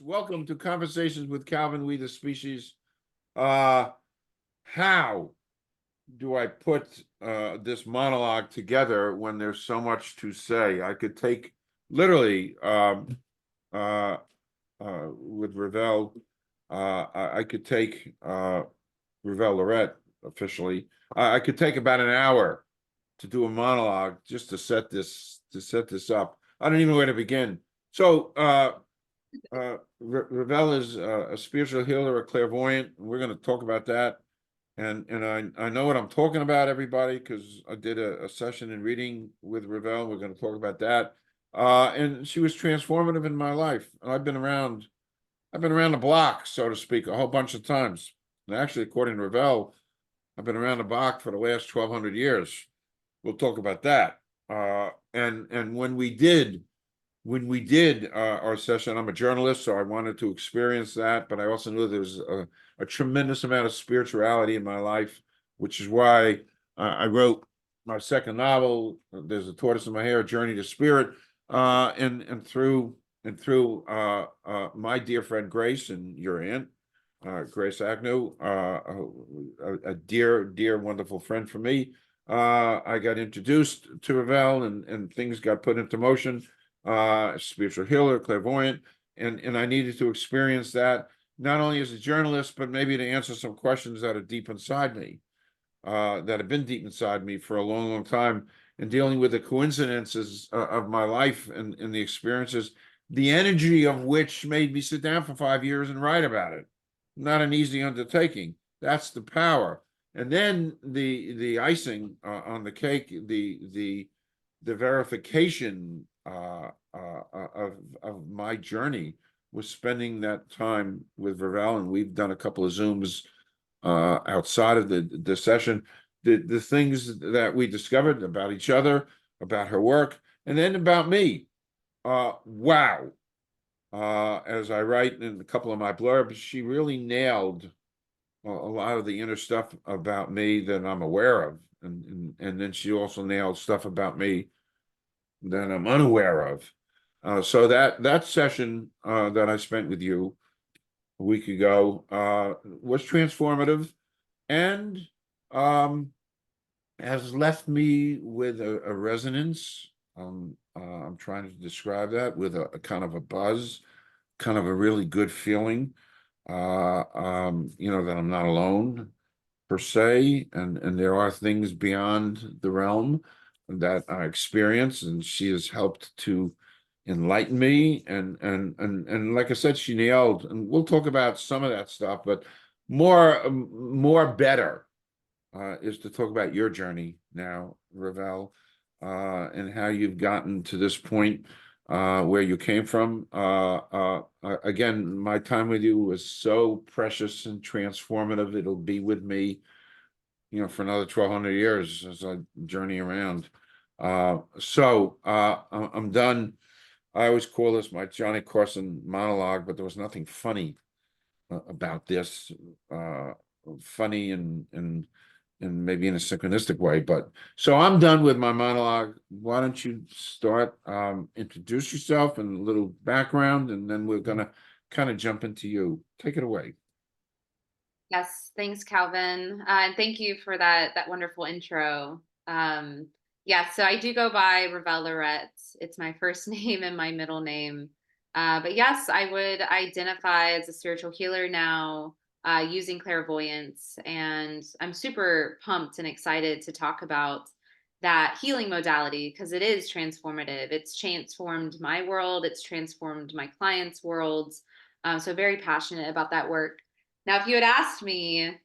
Welcome to Conversations with Calvin, We the Species. How do I put this monologue together when there's so much to say? I could take literally uh, with Ravel, I could take Ravel Laurette officially. I could take about an hour to do a monologue just to set this up. I don't even know where to begin. So Ravel is a spiritual healer, a clairvoyant. We're going to talk about that, and I know what I'm talking about, everybody, because I did a session in reading with Ravel. We're going to talk about that, and she was transformative in my life. And I've been around the block, so to speak, a whole bunch of times. And actually, according to Ravel, I've been around the block for the last 1,200 years. We'll talk about that. And when we did our session, I'm a journalist, so I wanted to experience that, but I also knew there was a tremendous amount of spirituality in my life, which is why I wrote my second novel, There's a Tortoise in My Hair, A Journey to Spirit, and through my dear friend Grace and your aunt, Grace Agnew, a dear, wonderful friend for me. I got introduced to Ravel, and things got put into motion. Spiritual healer, clairvoyant, and I needed to experience that not only as a journalist, but maybe to answer some questions that are deep inside me, that have been deep inside me for a long time, and dealing with the coincidences of my life and the experiences, the energy of which made me sit down for 5 years and write about it. Not an easy undertaking. That's the power. And then the icing on the cake, the verification of my journey was spending that time with Ravel, and we've done a couple of Zooms outside of the session. The things that we discovered about each other, about her work, and then about me. Wow. As I write in a couple of my blurbs, she really nailed a lot of the inner stuff about me that I'm aware of. And then she also nailed stuff about me that I'm unaware of. So that session that I spent with you a week ago was transformative, and has left me with a resonance. I'm trying to describe that with a kind of a buzz, kind of a really good feeling. That I'm not alone per se, and there are things beyond the realm that I experience, and she has helped to enlighten me, and like I said, she nailed, and we'll talk about some of that stuff, but more better is to talk about your journey now, Ravel, and how you've gotten to this point, where you came from. Again, my time with you was so precious and transformative. It'll be with me, for another 1,200 years as I journey around. I'm done. I always call this my Johnny Carson monologue, but there was nothing funny about this. Funny and maybe in a synchronistic way, but so I'm done with my monologue. Why don't you start, introduce yourself and a little background, and then we're gonna kind of jump into you. Take it away. Yes, thanks, Calvin. And thank you for that wonderful intro. Yeah, so I do go by Ravel Laurette. It's my first name and my middle name. But yes, I would identify as a spiritual healer now, using clairvoyance. And I'm super pumped and excited to talk about that healing modality because it is transformative. It's transformed my world, it's transformed my clients' worlds. So very passionate about that work. Now, if you had asked me,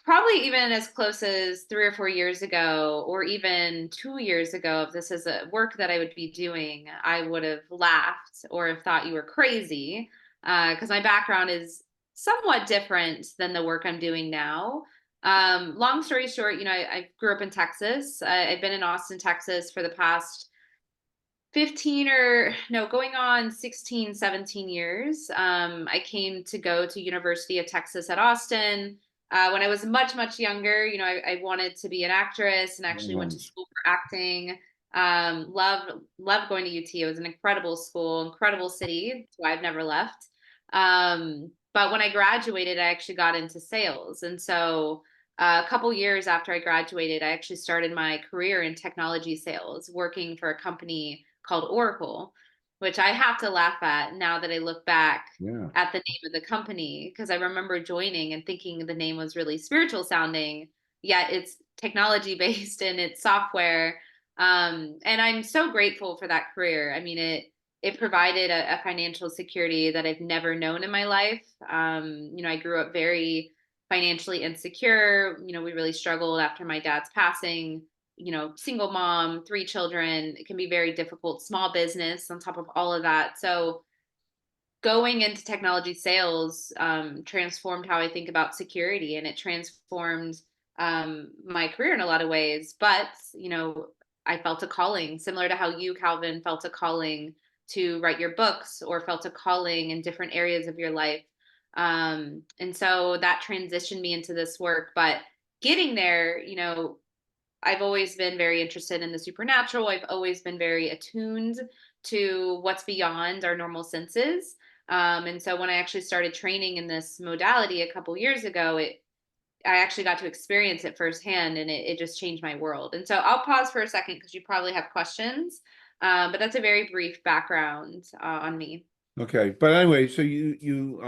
probably even as close as 3 or 4 years ago, or even 2 years ago, if this is a work that I would be doing, I would have laughed or have thought you were crazy, because my background is somewhat different than the work I'm doing now. Long story short, I grew up in Texas. I've been in Austin, Texas for the past 15 or no, going on 16, 17 years. I came to go to University of Texas at Austin. When I was much, much younger, I wanted to be an actress and actually went to Mhm. school for acting. Loved going to UT. It was an incredible school, incredible city. That's why I've never left. But when I graduated, I actually got into sales. And so a couple years after I graduated, I actually started my career in technology sales, working for a company called Oracle, which I have to laugh at now that I look back Yeah. at the name of the company, because I remember joining and thinking the name was really spiritual sounding, yet it's technology based and it's software. And I'm so grateful for that career. I mean, it provided a financial security that I've never known in my life. I grew up very financially insecure. We really struggled after my dad's passing. Single mom, 3 children. It can be very difficult. Small business on top of all of that. So going into technology sales transformed how I think about security, and it transformed my career in a lot of ways. But, I felt a calling, similar to how you, Calvin, felt a calling to write your books or felt a calling in different areas of your life. And so that transitioned me into this work. But getting there, I've always been very interested in the supernatural. I've always been very attuned to what's beyond our normal senses. And so when I actually started training in this modality a couple years ago, I actually got to experience it firsthand, and it just changed my world. And so I'll pause for a second because you probably have questions. But that's a very brief background on me. Okay, but anyway, so you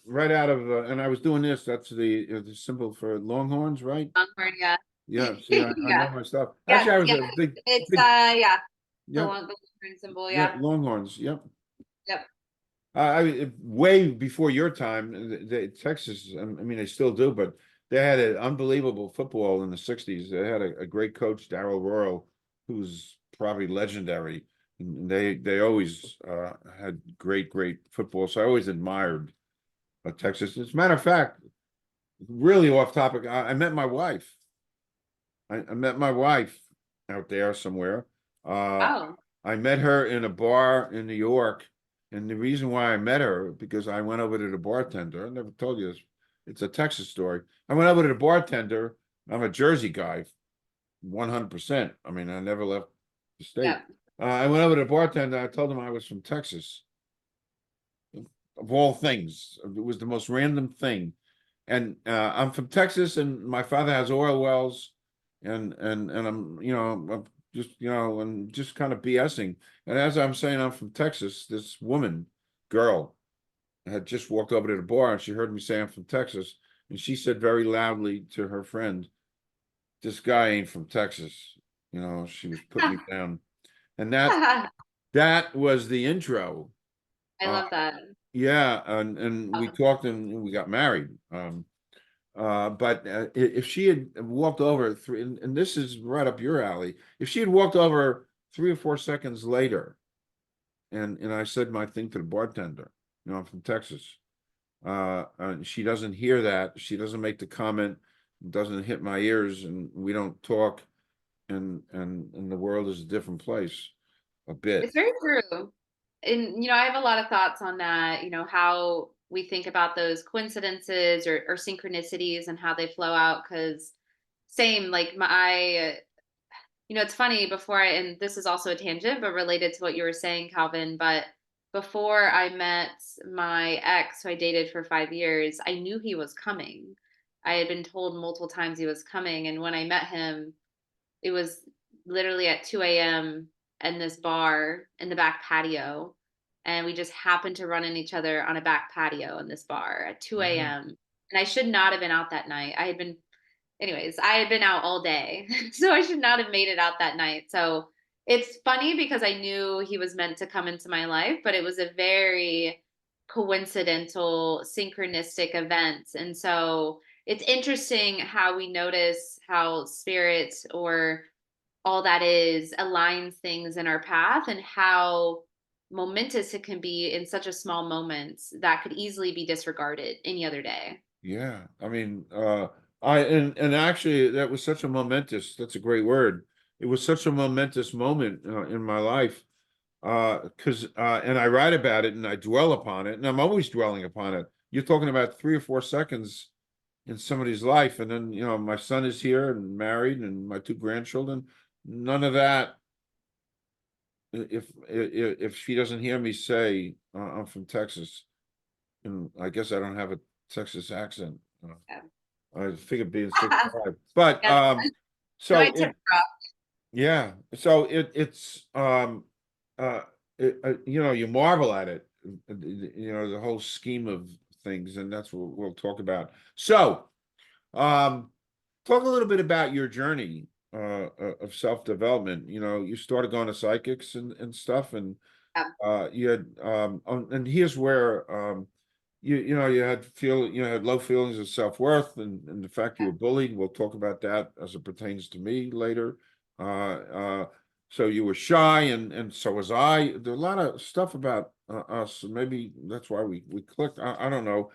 right out of and I was doing this. That's the symbol for Longhorns, right? Longhorn, yeah. Yeah. See, I Yeah. know my stuff. Yes, Actually, I was yeah. a It's big. yeah, Yep. the Longhorn symbol, Yeah, yeah. Longhorns. Yep. Yep. Way before your time, Texas. I mean, they still do, but they had an unbelievable football in the '60s. They had a great coach, Darrell Royal, who's probably legendary. And they always had great football. So I always admired Texas. As a matter of fact, really off topic. I met my wife. I met my wife out there somewhere. Uh, Oh, I met her in a bar in New York, and the reason why I met her because I went over to the bartender. I never told you this. It's a Texas story. I went over to the bartender. I'm a Jersey guy, 100%. I mean, I never left the state. yep. I went over to the bartender. I told him I was from Texas. Of all things, it was the most random thing. And I'm from Texas, and my father has oil wells, and I'm just and just kind of BSing. And as I'm saying, I'm from Texas. This girl, had just walked over to the bar, and she heard me say I'm from Texas, and she said very loudly to her friend, "This guy ain't from Texas." She was putting me down, and that was the intro. I Uh, love that. yeah, and we talked and we got married. But if she had walked over three, and this is right up your alley, if she had walked over 3 or 4 seconds later, and I said my thing to the bartender, I'm from Texas, and she doesn't hear that, she doesn't make the comment, doesn't hit my ears, and we don't talk, and the world is a different place, a bit. It's very true. And I have a lot of thoughts on that, how we think about those coincidences or synchronicities and how they flow out. Cause same, like it's funny and this is also a tangent, but related to what you were saying, Calvin, but before I met my ex, who I dated for 5 years, I knew he was coming. I had been told multiple times he was coming. And when I met him, it was literally at 2 a.m. in this bar in the back patio. And we just happened to run in each other on a back patio in this bar at 2 Mhm. a.m. And I should not have been out that night. I had been out all day. So I should not have made it out that night. So it's funny because I knew he was meant to come into my life, but it was a very coincidental, synchronistic event. And so it's interesting how we notice how spirit or all that is aligns things in our path, and how momentous it can be in such a small moment that could easily be disregarded any other day. Yeah, I mean, and actually, that was such a momentous. That's a great word. It was such a momentous moment in my life, because and I write about it and I dwell upon it, and I'm always dwelling upon it. You're talking about 3 or 4 seconds in somebody's life, and then my son is here and married, and my 2 grandchildren. None of that if she doesn't hear me say I'm from Texas, and I guess I don't have a Texas accent. Yeah. I figured being 6'5", but Yes, it so might tip her off. yeah, so it's you know, you marvel at it, you know, the whole scheme of things, and that's what we'll talk about. So, talk a little bit about your journey of self-development. You know, you started going to psychics and stuff, and Yeah. you had and here's where you know, you had low feelings of self-worth, and the fact you Yeah. were bullied. We'll talk about that as it pertains to me later. So you were shy, and so was I. There's a lot of stuff about us, and maybe that's why we clicked. I don't know.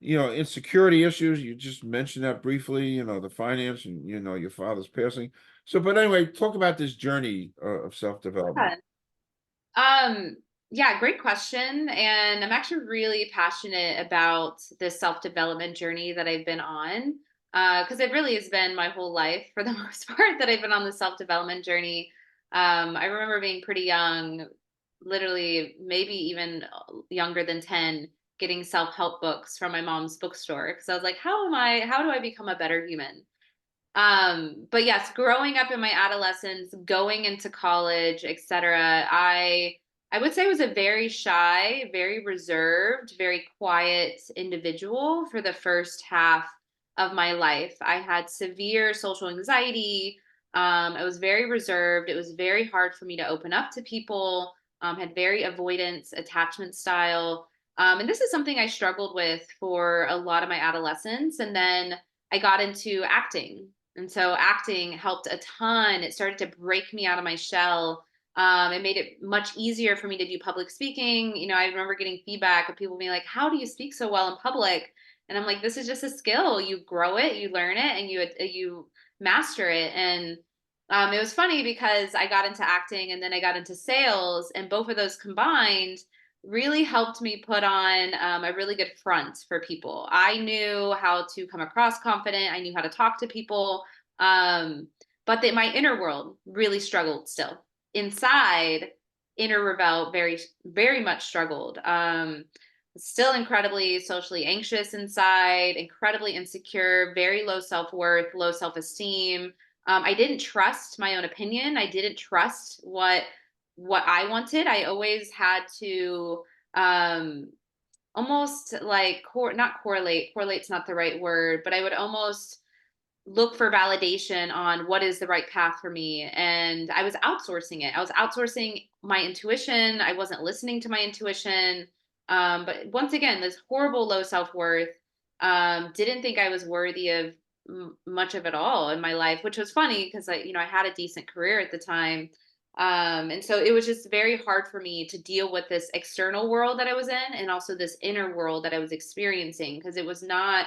You know, insecurity issues. You just mentioned that briefly. You know, the finance, and you know, your father's passing. So, but anyway, talk about this journey of self-development. Yeah. Um, yeah, great question. And I'm actually really passionate about this self-development journey that I've been on. Because it really has been my whole life for the most part that I've been on the self-development journey. I remember being pretty young, literally maybe even younger than 10, getting self-help books from my mom's bookstore. Because I was like, how do I become a better human? But yes, growing up in my adolescence, going into college, etc., I would say I was a very shy, very reserved, very quiet individual for the first half of my life. I had severe social anxiety. I was very reserved. It was very hard for me to open up to people. Had very avoidance attachment style. And this is something I struggled with for a lot of my adolescence. And then I got into acting, and so acting helped a ton. It started to break me out of my shell. It made it much easier for me to do public speaking. You know, I remember getting feedback of people being like, "How do you speak so well in public?" And I'm like, "This is just a skill. You grow it, you learn it, and you master it." And it was funny because I got into acting and then I got into sales, and both of those combined really helped me put on a really good front for people. I knew how to come across confident. I knew how to talk to people. Um, but my inner world really struggled still. Inside, inner Ravel very much struggled. Still incredibly socially anxious inside, incredibly insecure, very low self-worth, low self-esteem. I didn't trust my own opinion. I didn't trust what I wanted. I always had to um almost like not correlate. Correlate's not the right word, but I would almost look for validation on what is the right path for me. And I was outsourcing it. I was outsourcing my intuition. I wasn't listening to my intuition. But once again, this horrible low self-worth. Didn't think I was worthy of much of it all in my life, which was funny because I had a decent career at the time. And so it was just very hard for me to deal with this external world that I was in and also this inner world that I was experiencing, because it was not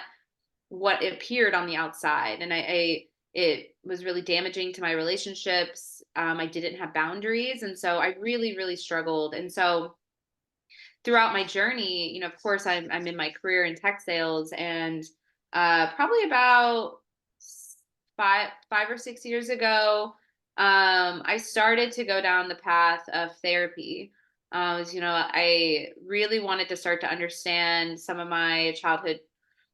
what appeared on the outside. And it was really damaging to my relationships. I didn't have boundaries. And so I really, really struggled. And so throughout my journey, of course, I'm in my career in tech sales, and probably about 5 or 6 years ago, I started to go down the path of therapy. I really wanted to start to understand some of my childhood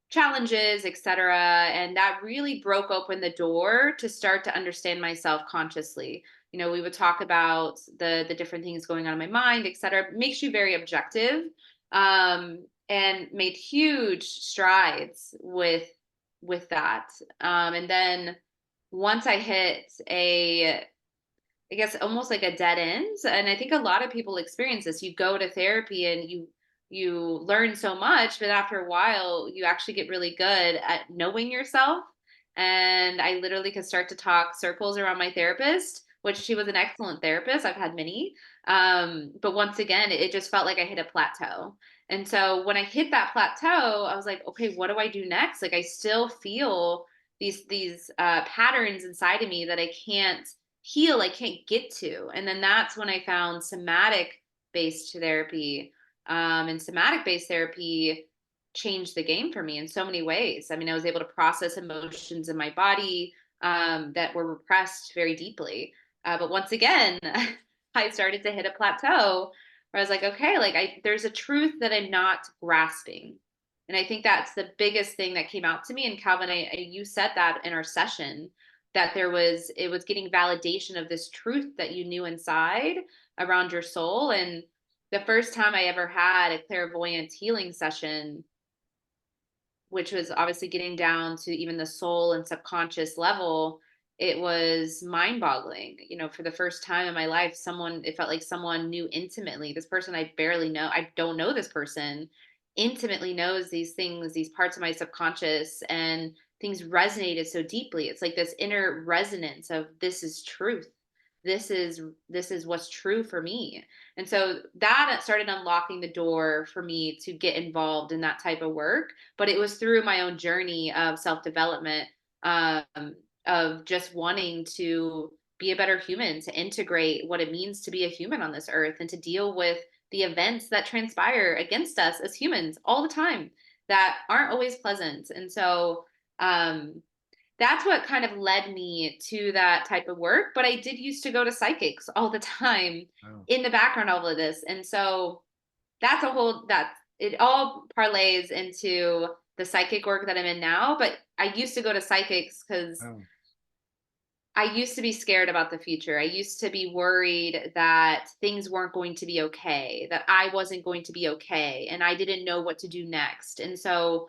challenges, etc. And that really broke open the door to start to understand myself consciously. We would talk about the different things going on in my mind, etc. It makes you very objective, and made huge strides with that. And then once I hit I guess almost like a dead end. And I think a lot of people experience this. You go to therapy and you learn so much, but after a while you actually get really good at knowing yourself. And I literally could start to talk circles around my therapist, which she was an excellent therapist. I've had many. But once again, it just felt like I hit a plateau. And so when I hit that plateau, I was like, okay, what do I do next? Like I still feel these patterns inside of me that I can't heal, I can't get to. And then that's when I found somatic based therapy. And somatic based therapy changed the game for me in so many ways. I mean, I was able to process emotions in my body that were repressed very deeply. But once again, I started to hit a plateau where I was like, okay, like there's a truth that I'm not grasping. And I think that's the biggest thing that came out to me. And Calvin, you said that in our session, that it was getting validation of this truth that you knew inside around your soul. And the first time I ever had a clairvoyant healing session, which was obviously getting down to even the soul and subconscious level, it was mind-boggling. You know, for the first time in my life, it felt like someone knew intimately. This person I barely know, I don't know this person, intimately knows these things, these parts of my subconscious, and things resonated so deeply. It's like this inner resonance of this is truth. This is what's true for me. And so that started unlocking the door for me to get involved in that type of work, but it was through my own journey of self-development, um, of just wanting to be a better human, to integrate what it means to be a human on this earth and to deal with the events that transpire against us as humans all the time that aren't always pleasant. And so um, that's what kind of led me to that type of work. But I did used to go to psychics all the time Wow. in the background of all of this. And so that it all parlays into the psychic work that I'm in now. But I used to go to psychics because Wow. I used to be scared about the future. I used to be worried that things weren't going to be okay, that I wasn't going to be okay, and I didn't know what to do next. And so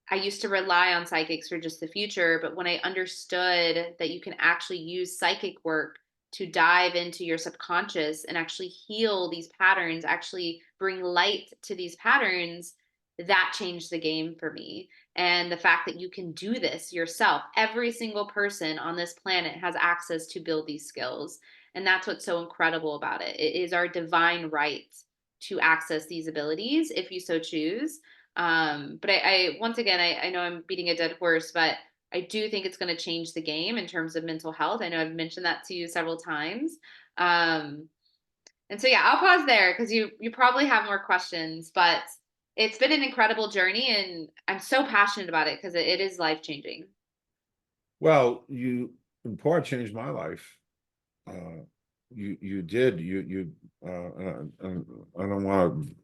I used to rely on psychics for just the future, but when I understood that you can actually use psychic work to dive into your subconscious and actually heal these patterns, actually bring light to these patterns, that changed the game for me. And the fact that you can do this yourself, every single person on this planet has access to build these skills. And that's what's so incredible about it. It is our divine right to access these abilities if you so choose. But I once again, I know I'm beating a dead horse, but I do think it's going to change the game in terms of mental health. I know I've mentioned that to you several times. Um, and so yeah, I'll pause there because you probably have more questions, but it's been an incredible journey and I'm so passionate about it because it is life changing. Well, you in part changed my life. Uh, you did. I don't want to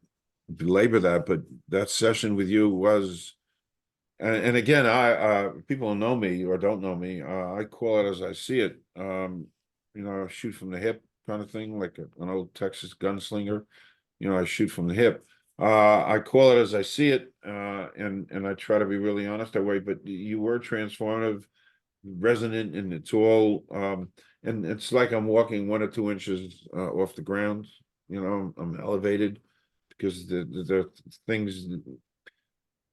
belabor that, but that session with you was, and again, people who know me or don't know me, I call it as I see it. Shoot from the hip kind of thing, like an old Texas gunslinger. I shoot from the hip. I call it as I see it, and I try to be really honest that way. But you were transformative, resonant, and it's all, and it's like I'm walking 1 or 2 inches off the ground. I'm elevated because the things,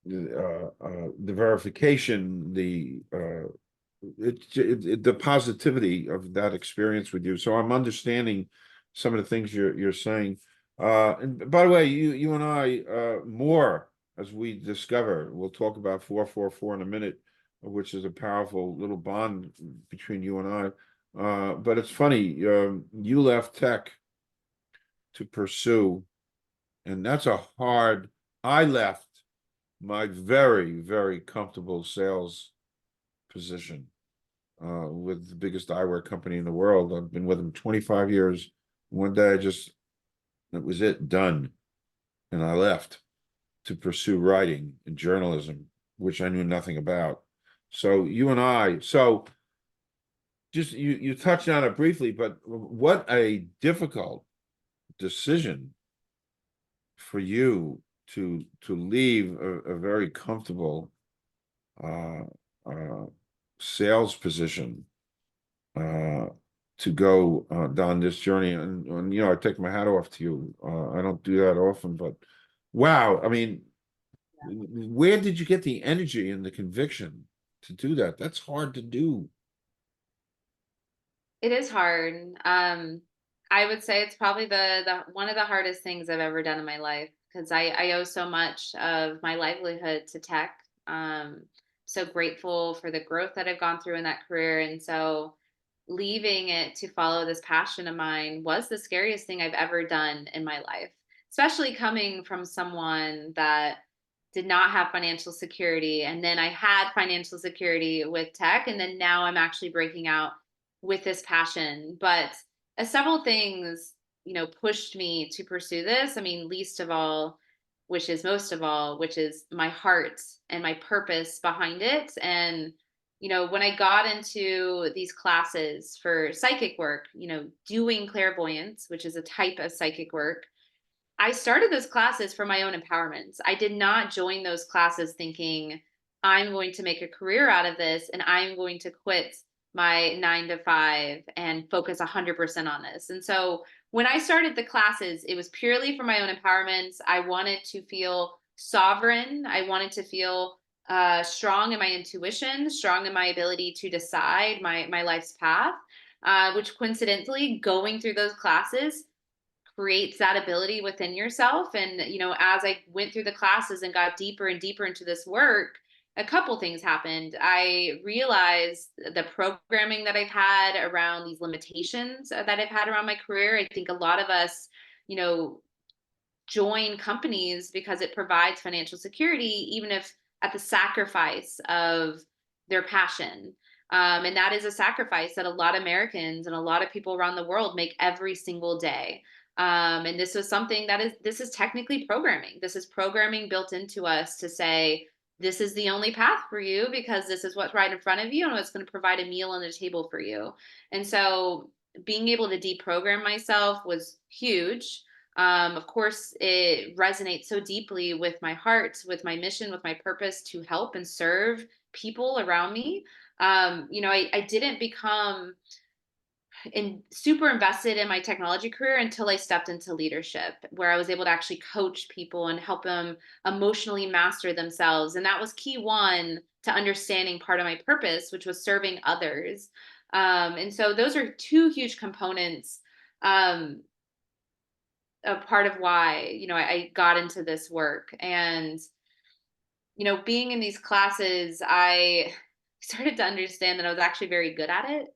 the verification, the positivity of that experience with you. So I'm understanding some of the things you're saying. And by the way, you and I, more as we discover, we'll talk about 444 in a minute, which is a powerful little bond between you and I. But it's funny, you left tech to pursue, and that's a hard. I left my very, very comfortable sales position with the biggest eyewear company in the world. I've been with them 25 years. One day that was it, done. And I left to pursue writing and journalism, which I knew nothing about. So just you touched on it briefly, but what a difficult decision for you to leave a very comfortable uh, uh, sales position uh, to go down this journey. And I take my hat off to you. I don't do that often, but wow. I mean, where did you get the energy and the conviction to do that? That's hard to do. It is hard. I would say it's probably the one of the hardest things I've ever done in my life because I owe so much of my livelihood to tech. So grateful for the growth that I've gone through in that career. And so leaving it to follow this passion of mine was the scariest thing I've ever done in my life, especially coming from someone that did not have financial security. And then I had financial security with tech. And then now I'm actually breaking out with this passion. But several things pushed me to pursue this. I mean, least of all, which is most of all, which is my heart and my purpose behind it. And, when I got into these classes for psychic work, doing clairvoyance, which is a type of psychic work, I started those classes for my own empowerment. I did not join those classes thinking I'm going to make a career out of this and I'm going to quit my 9 to 5 and focus 100% on this. And so when I started the classes, it was purely for my own empowerment. I wanted to feel sovereign. I wanted to feel strong in my intuition, strong in my ability to decide my life's path, which coincidentally, going through those classes creates that ability within yourself. And, as I went through the classes and got deeper and deeper into this work, a couple things happened. I realized the programming that I've had around these limitations that I've had around my career. I think a lot of us, you know, join companies because it provides financial security, even if at the sacrifice of their passion. And that is a sacrifice that a lot of Americans and a lot of people around the world make every single day. And this was something this is technically programming. This is programming built into us to say, this is the only path for you because this is what's right in front of you and what's going to provide a meal on the table for you. And so being able to deprogram myself was huge. Of course, it resonates so deeply with my heart, with my mission, with my purpose to help and serve people around me. I didn't become super invested in my technology career until I stepped into leadership, where I was able to actually coach people and help them emotionally master themselves. And that was key one to understanding part of my purpose, which was serving others. And so those are two huge components. A part of why I got into this work. And being in these classes, I started to understand that I was actually very good at it,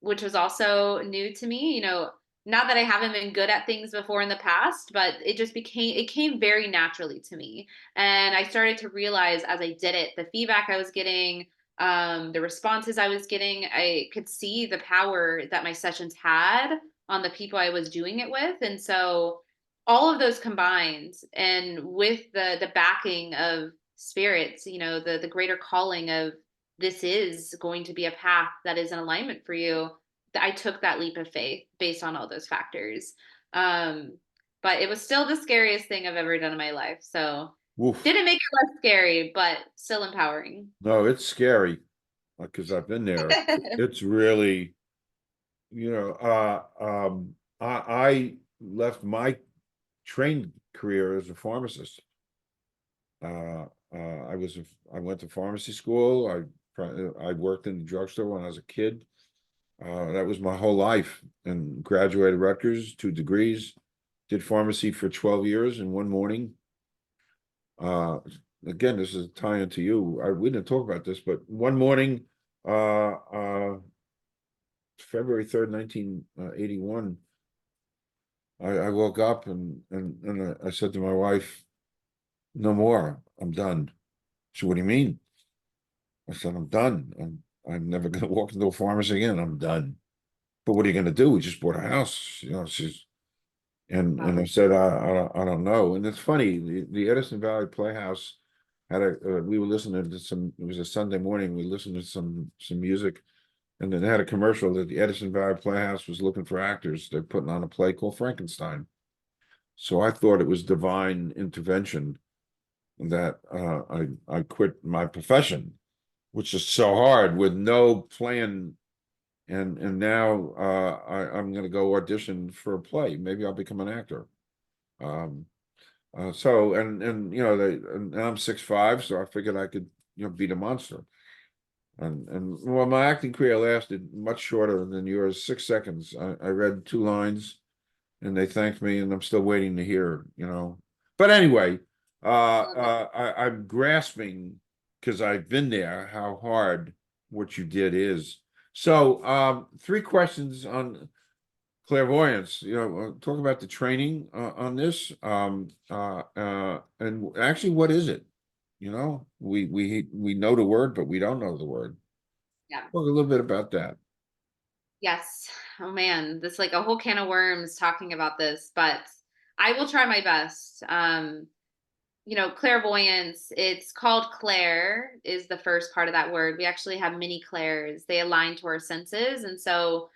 which was also new to me. Not that I haven't been good at things before in the past, but it came very naturally to me. And I started to realize as I did it, the feedback I was getting, the responses I was getting, I could see the power that my sessions had on the people I was doing it with. And so all of those combined, and with the backing of spirits, the greater calling of this is going to be a path that is in alignment for you, I took that leap of faith based on all those factors. But it was still the scariest thing I've ever done in my life. So Oof. didn't make it less scary, but still empowering. No, it's scary because I've been there. It's really, I left my trained career as a pharmacist. I went to pharmacy school. I worked in the drugstore when I was a kid. That was my whole life, and graduated Rutgers, 2 degrees, did pharmacy for 12 years. And one morning, again, this is a tie into you. We didn't talk about this, but one morning, February 3rd, 1981, I woke up and I said to my wife, no more, I'm done. She said, what do you mean? I said, I'm done. I'm never going to walk into a pharmacy again. I'm done. But what are you going to do? We just bought a house. And I said, I don't know. And it's funny, the Edison Valley Playhouse had we were listening to it was a Sunday morning, we listened to some music, and then they had a commercial that the Edison Valley Playhouse was looking for actors. They're putting on a play called Frankenstein. So I thought it was divine intervention that I quit my profession, which is so hard with no plan. And now I'm going to go audition for a play. Maybe I'll become an actor. So and and I'm 6'5", so I figured I could beat a monster. And well, my acting career lasted much shorter than yours, 6 seconds. I read 2 lines, and they thanked me, and I'm still waiting to hear. But anyway, I'm grasping because I've been there how hard what you did is. So 3 questions on clairvoyance. Talk about the training on this. And actually, what is it? We know the word, but we don't know the word. Yeah. Talk a little bit about that. Yes. Oh man, this like a whole can of worms talking about this, but I will try my best. Clairvoyance, it's called clair is the first part of that word. We actually have many clairs. They align to our senses. And so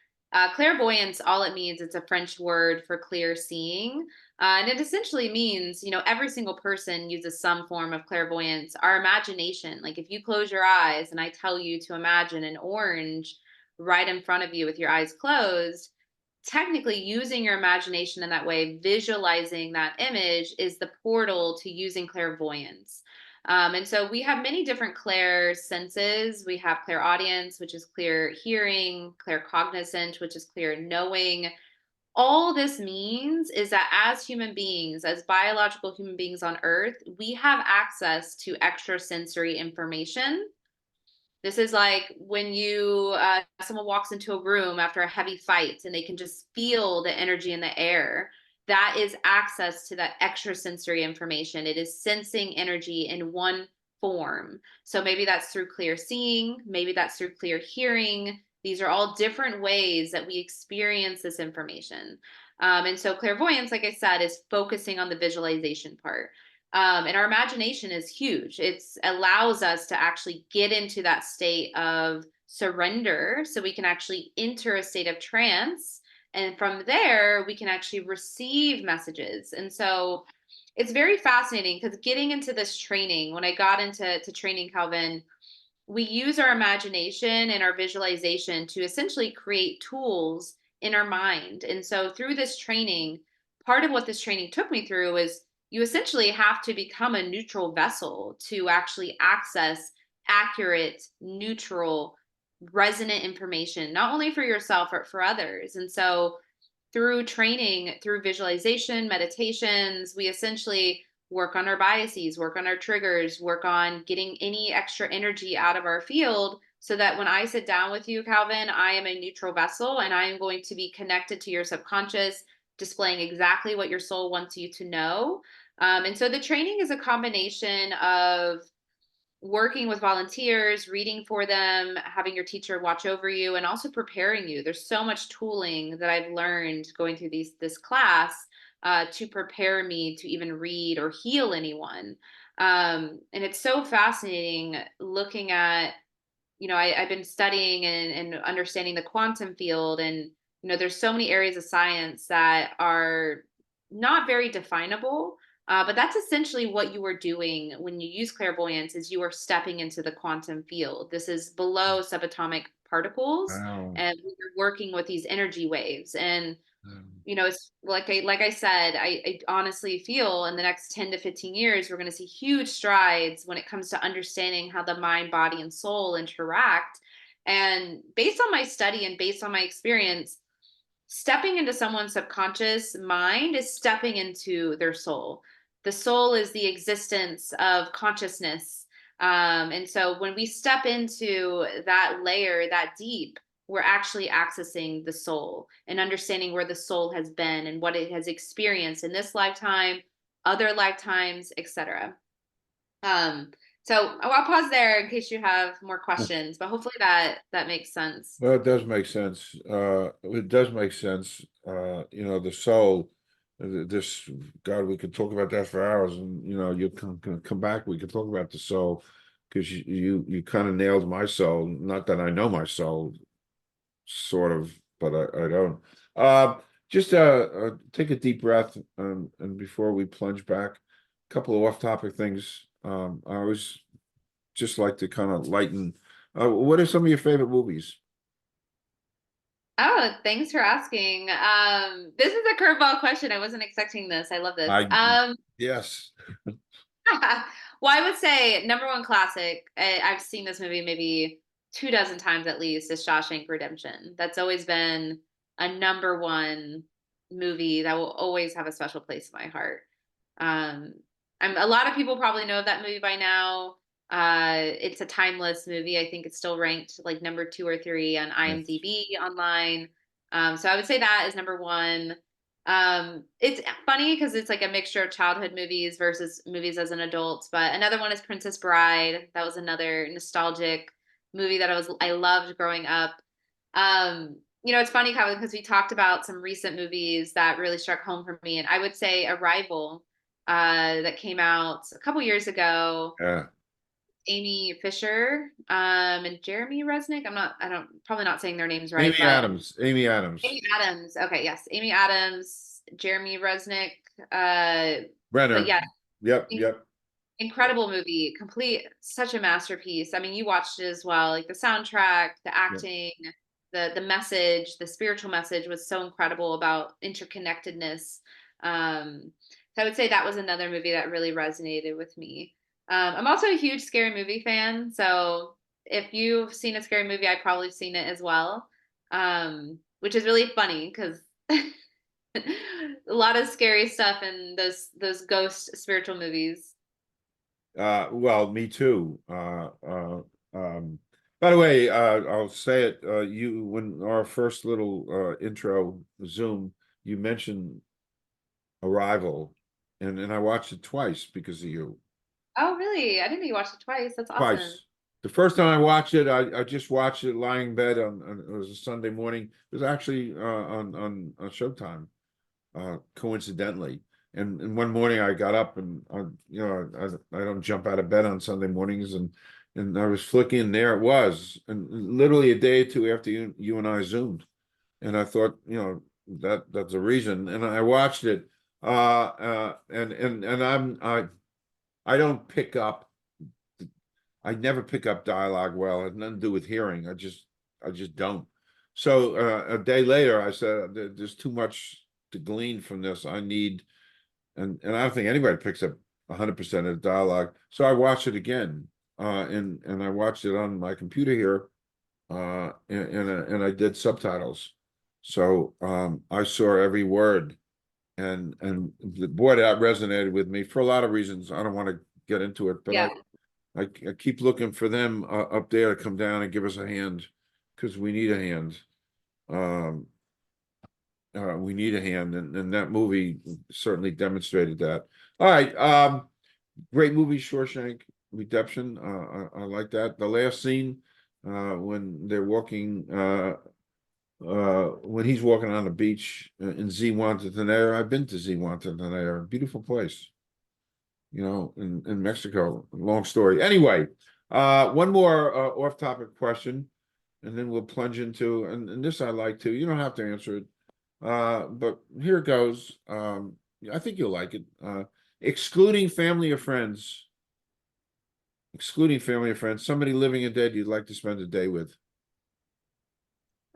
clairvoyance, all it means, it's a French word for clear seeing. And it essentially means, every single person uses some form of clairvoyance. Our imagination, like if you close your eyes and I tell you to imagine an orange right in front of you with your eyes closed, technically using your imagination in that way, visualizing that image is the portal to using clairvoyance. And so we have many different clair senses. We have clairaudience, which is clear hearing, claircognizant, which is clear knowing. All this means is that as human beings, as biological human beings on earth, we have access to extrasensory information. This is like when someone walks into a room after a heavy fight and they can just feel the energy in the air. That is access to that extrasensory information. It is sensing energy in one form. So maybe that's through clear seeing, maybe that's through clear hearing. These are all different ways that we experience this information. And so clairvoyance, like I said, is focusing on the visualization part. And our imagination is huge. It allows us to actually get into that state of surrender so we can actually enter a state of trance. And from there, we can actually receive messages. And so it's very fascinating because getting into this training, when I got into training, Calvin, we use our imagination and our visualization to essentially create tools in our mind. And so through this training, part of what this training took me through is you essentially have to become a neutral vessel to actually access accurate, neutral, resonant information, not only for yourself, but for others. And so through training, through visualization, meditations, we essentially work on our biases, work on our triggers, work on getting any extra energy out of our field so that when I sit down with you, Calvin, I am a neutral vessel and I am going to be connected to your subconscious, displaying exactly what your soul wants you to know. And so the training is a combination of working with volunteers, reading for them, having your teacher watch over you, and also preparing you. There's so much tooling that I've learned going through this class to prepare me to even read or heal anyone. And it's so fascinating looking at, I've been studying and understanding the quantum field, and there's so many areas of science that are not very definable. But that's essentially what you are doing when you use clairvoyance is you are stepping into the quantum field. This is below subatomic particles, Wow. and we're working with these energy waves. And Um, it's like I said, I honestly feel in the next 10 to 15 years, we're going to see huge strides when it comes to understanding how the mind, body, and soul interact. And based on my study and based on my experience, stepping into someone's subconscious mind is stepping into their soul. The soul is the existence of consciousness. And so when we step into that layer, that deep, we're actually accessing the soul and understanding where the soul has been and what it has experienced in this lifetime, other lifetimes, etc. Um, so I'll pause there in case you have more questions, but hopefully that makes sense. Well, it does make sense. It does make sense. The soul, this, God, we could talk about that for hours, and you can come back. We could talk about the soul because you kind of nailed my soul. Not that I know my soul, sort of, but I don't. Just take a deep breath, and before we plunge back, a couple of off-topic things. I always just like to kind of lighten. What are some of your favorite movies? Oh, thanks for asking. This is a curveball question. I wasn't expecting this. I love this. I Yes. Well, I would say number one classic. I've seen this movie maybe 2 dozen times at least. Is Shawshank Redemption. That's always been a number one movie that will always have a special place in my heart. Um, a lot of people probably know of that movie by now. It's a timeless movie. I think it's still ranked like number 2 or 3 on Yes. IMDb online. So I would say that is number one. It's funny because it's like a mixture of childhood movies versus movies as an adult. But another one is Princess Bride. That was another nostalgic movie that I loved growing up. You know, it's funny, Kevin, because we talked about some recent movies that really struck home for me, and I would say Arrival, that came out a couple years ago. Yeah. Amy Fisher, and Jeremy Resnick. I don't, probably not saying their names right, Amy but Adams. Amy Adams. Amy Adams. Okay, yes, Amy Adams, Jeremy Resnick. But Brenner. yeah, Yep. Yep. incredible movie, complete, such a masterpiece. I mean, you watched it as well. Like the soundtrack, the Yep. acting, the message, the spiritual message was so incredible about interconnectedness. So I would say that was another movie that really resonated with me. I'm also a huge scary movie fan, so if you've seen a scary movie, I've probably seen it as well. Which is really funny because a lot of scary stuff in those ghost spiritual movies. Well, me too. By the way, I'll say it, you, when our first little, intro Zoom, you mentioned Arrival, and I watched it twice because of you. Oh, really? I didn't know you watched it twice. That's awesome. Twice. The first time I watched it, I just watched it lying in bed on it was a Sunday morning. It was actually on Showtime, coincidentally. And one morning I got up and you know, I don't jump out of bed on Sunday mornings, and I was flicking, and there it was, and literally a day or two after you and I zoomed, and I thought, you know, that's a reason, and I watched it, and I don't pick up, I never pick up dialogue well. It had nothing to do with hearing. I just don't. So a day later, I said, There's too much to glean from this. I need," and I don't think anybody picks up 100% of the dialogue. So I watched it again, and I watched it on my computer here, and I did subtitles. So I saw every word, and boy, that resonated with me for a lot of reasons. I don't want to get into it, but Yeah. I keep looking for them up there to come down and give us a hand, because we need a hand. Um, we need a hand, and that movie certainly demonstrated that. All right, great movie, Shawshank Redemption. I like that. The last scene, when they're walking, when he's walking on the beach in Zihuatanejo. I've been to Zihuatanejo, beautiful place, you know, in Mexico. Long story. Anyway, one more off-topic question, and then we'll plunge into, and this I like too. You don't have to answer it, but here it goes. I think you'll like it. Excluding family or friends, somebody living and dead you'd like to spend a day with,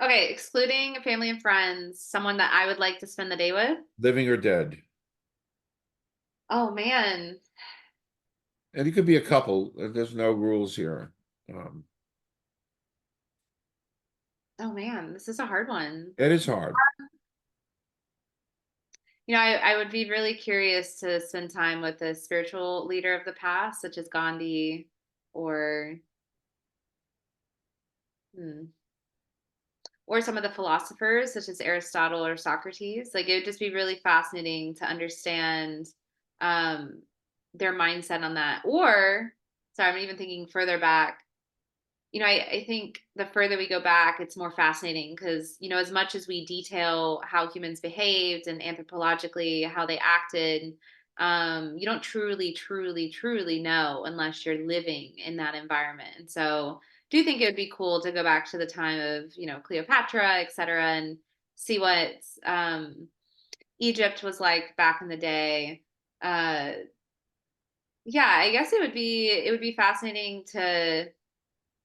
Okay, excluding family and friends, someone that I would like to spend the day with. living or dead. Oh man. And it could be a couple. There's no rules here. Um, Oh man, this is a hard one. it is hard. You know, I would be really curious to spend time with a spiritual leader of the past, such as Gandhi or hmm, or some of the philosophers such as Aristotle or Socrates. Like it would just be really fascinating to understand um, their mindset on that. Or, sorry, I'm even thinking further back. You know, I think the further we go back, it's more fascinating because, you know, as much as we detail how humans behaved and anthropologically how they acted, you don't truly know unless you're living in that environment. And so do you think it would be cool to go back to the time of, you know, Cleopatra, et cetera, and see what Egypt was like back in the day? Uh, yeah, I guess it would be fascinating to,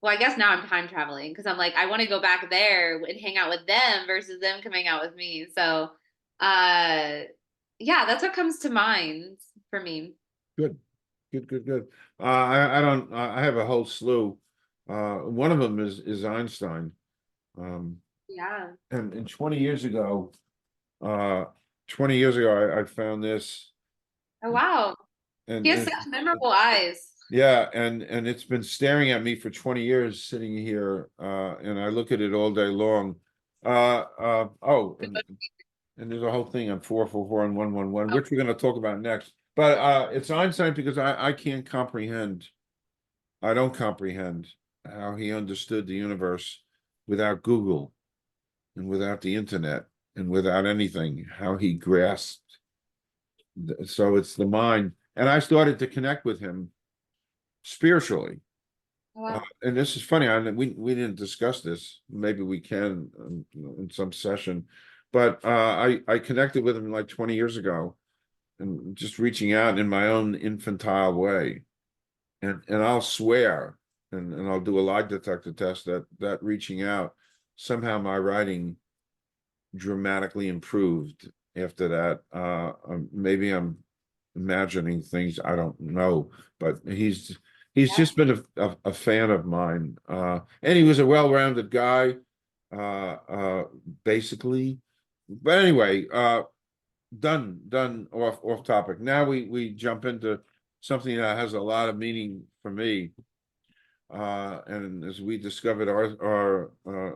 well, I guess now I'm time traveling because I'm like, I want to go back there and hang out with them versus them coming out with me. So, uh, yeah, that's what comes to mind for me. Good, good. I don't. I have a whole slew. One of them is Einstein. Um, Yeah. and 20 years ago, uh, 20 years ago, I found this, Oh, wow. He has and such memorable eyes. yeah, and it's been staring at me for 20 years, sitting here, and I look at it all day long. Oh, and there's a whole thing on 444 and 111, Oh, which we're going to talk about next. But it's Einstein because I can't comprehend. I don't comprehend how he understood the universe without Google. and without the internet and without anything, how he grasped. So it's the mind. And I started to connect with him spiritually. Oh, wow. And this is funny. We didn't discuss this. Maybe we can in some session, but I connected with him like 20 years ago, and just reaching out in my own infantile way, and I'll swear, and I'll do a lie detector test that reaching out, somehow my writing dramatically improved after that. Maybe I'm imagining things, I don't know, but he's Yeah. just been a fan of mine. And he was a well-rounded guy, basically. But anyway, done off topic. Now we jump into something that has a lot of meaning for me. And as we discovered our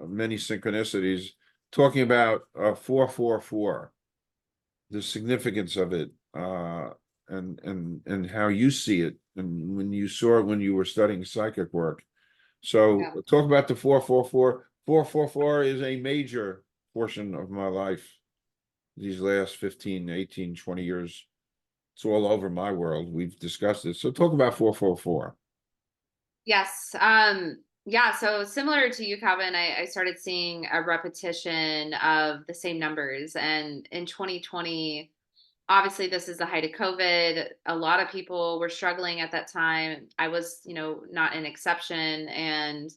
many synchronicities, talking about 444, the significance of it, and how you see it, and when you saw it when you were studying psychic work. So Yeah. talk about the 444. 444 is a major portion of my life these last 15, 18, 20 years. It's all over my world. We've discussed it. So talk about 444. Yes. Yeah. So similar to you, Calvin, I started seeing a repetition of the same numbers. And in 2020, obviously this is the height of COVID. A lot of people were struggling at that time. I was, not an exception. And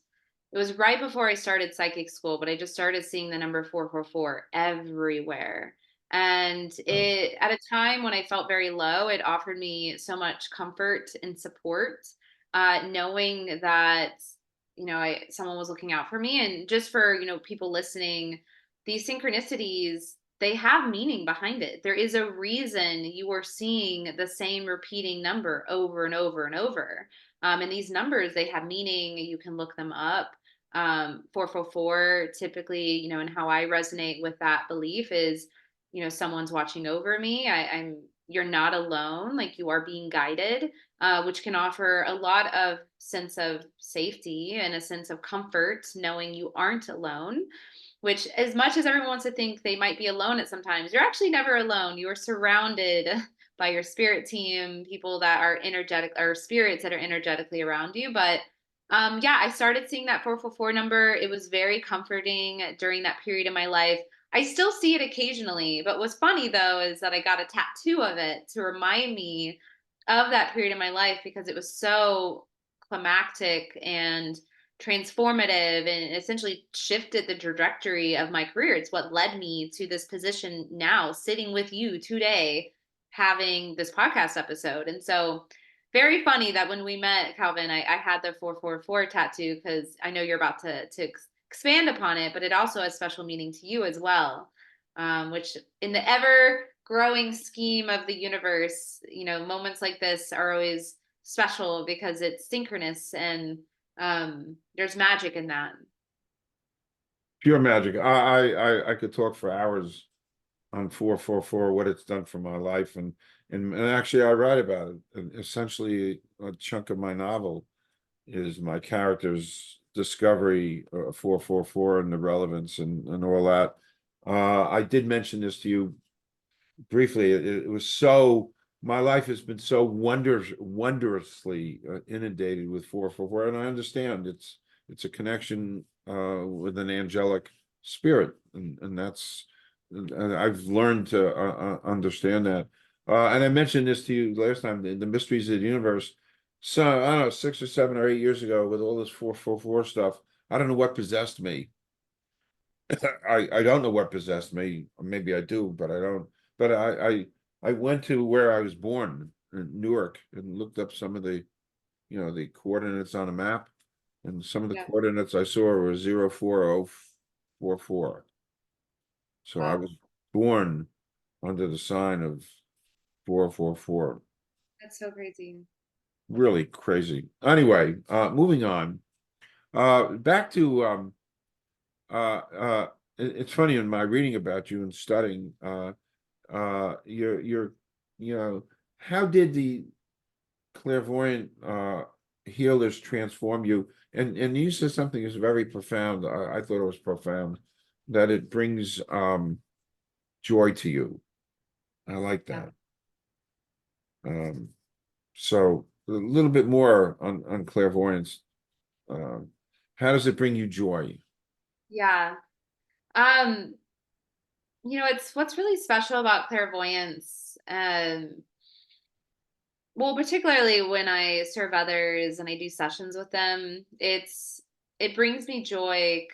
it was right before I started psychic school, but I just started seeing the number 444 everywhere. And Oh, it, at a time when I felt very low, it offered me so much comfort and support, knowing that, someone was looking out for me. And just for, people listening, these synchronicities, they have meaning behind it. There is a reason you are seeing the same repeating number over and over and over. And these numbers, they have meaning. You can look them up. 444, typically, and how I resonate with that belief is, someone's watching over me. You're not alone. Like, you are being guided, which can offer a lot of sense of safety and a sense of comfort, knowing you aren't alone. Which, as much as everyone wants to think they might be alone at sometimes, you're actually never alone. You are surrounded by your spirit team, people that are energetic, or spirits that are energetically around you. But yeah, I started seeing that 444 number. It was very comforting during that period of my life. I still see it occasionally, but what's funny though is that I got a tattoo of it to remind me of that period of my life, because it was so climactic and transformative, and essentially shifted the trajectory of my career. It's what led me to this position now, sitting with you today, having this podcast episode. And so, very funny that when we met, Calvin, I had the 444 tattoo, because I know you're about to expand upon it, but it also has special meaning to you as well. Which, in the ever growing scheme of the universe, moments like this are always special because it's synchronous, and there's magic in that. pure magic. I could talk for hours on 444, what it's done for my life, and actually I write about it. And essentially, a chunk of my novel is my character's discovery of 444 and the relevance and all that. I did mention this to you briefly. It was so, my life has been so wondrously inundated with 444, and I understand it's a connection with an angelic spirit, and that's, and I've learned to understand that. And I mentioned this to you last time, the mysteries of the universe. So I don't know, 6 or 7 or 8 years ago, with all this 444 stuff, I don't know what possessed me. I don't know what possessed me. Or maybe I do, but I don't. But I went to where I was born in Newark and looked up some of the coordinates on a map, and some of the Yeah. coordinates I saw were 04044. So I Wow. was born under the sign of 444. That's so crazy. Really crazy. Anyway, moving on. Back to it's funny in my reading about you and studying, your how did the clairvoyant healers transform you? And you said something is very profound. I thought it was profound. that it brings joy to you. I like Yeah. that. So a little bit more on clairvoyance. Um, how does it bring you joy? Yeah. Um, it's what's really special about clairvoyance. Well, particularly when I serve others and I do sessions with them, it brings me joy.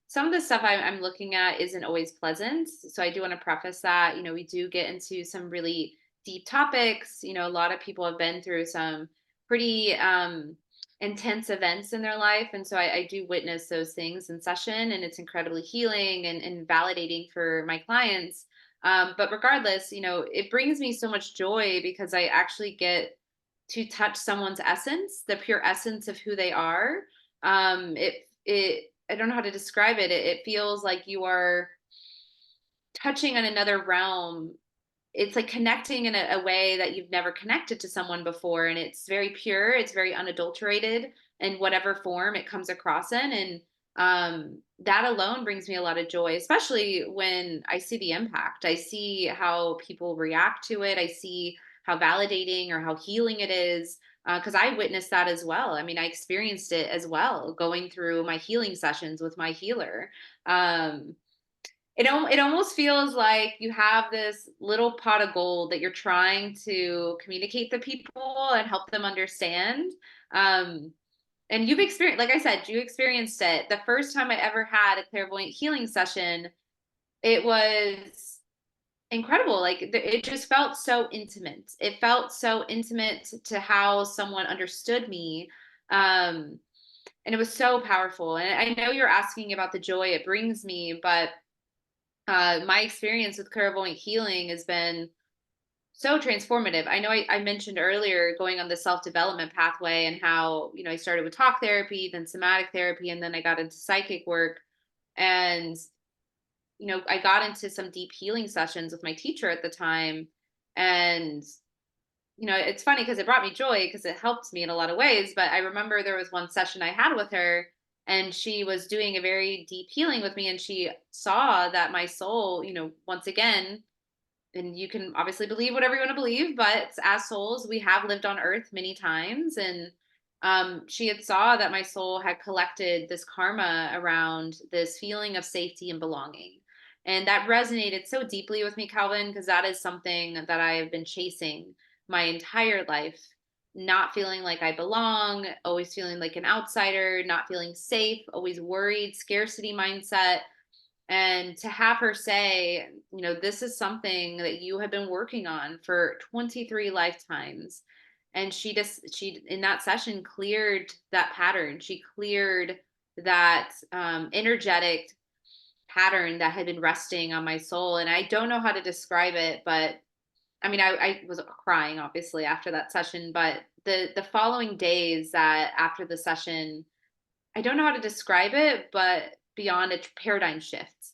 Some of the stuff I'm looking at isn't always pleasant, so I do want to preface that. We do get into some really deep topics. A lot of people have been through some pretty intense events in their life, and so I do witness those things in session, and it's incredibly healing and validating for my clients. But regardless, it brings me so much joy because I actually get to touch someone's essence, the pure essence of who they are. I don't know how to describe it. It feels like you are touching on another realm. It's like connecting in a way that you've never connected to someone before. And it's very pure, it's very unadulterated in whatever form it comes across in. And that alone brings me a lot of joy, especially when I see the impact. I see how people react to it. I see how validating or how healing it is. Because I witnessed that as well. I mean, I experienced it as well, going through my healing sessions with my healer. Um, it almost feels like you have this little pot of gold that you're trying to communicate to people and help them understand. Um, and you've experienced, like I said, you experienced it. The first time I ever had a clairvoyant healing session, it was incredible. Like it just felt so intimate. It felt so intimate to how someone understood me. Um, and it was so powerful. And I know you're asking about the joy it brings me, but my experience with clairvoyant healing has been so transformative. I know I mentioned earlier going on the self-development pathway and how, I started with talk therapy, then somatic therapy, and then I got into psychic work. And, I got into some deep healing sessions with my teacher at the time. And, it's funny because it brought me joy because it helped me in a lot of ways. But I remember there was one session I had with her and she was doing a very deep healing with me. And she saw that my soul, once again, and you can obviously believe whatever you want to believe, but as souls, we have lived on earth many times. And she had saw that my soul had collected this karma around this feeling of safety and belonging. And that resonated so deeply with me, Calvin, because that is something that I have been chasing my entire life. Not feeling like I belong, always feeling like an outsider, not feeling safe, always worried, scarcity mindset. And to have her say, this is something that you have been working on for 23 lifetimes. And she in that session cleared that pattern. She cleared that energetic pattern that had been resting on my soul. And I don't know how to describe it, but I mean, I was crying obviously after that session, but the following days that after the session, I don't know how to describe it, but beyond a paradigm shift.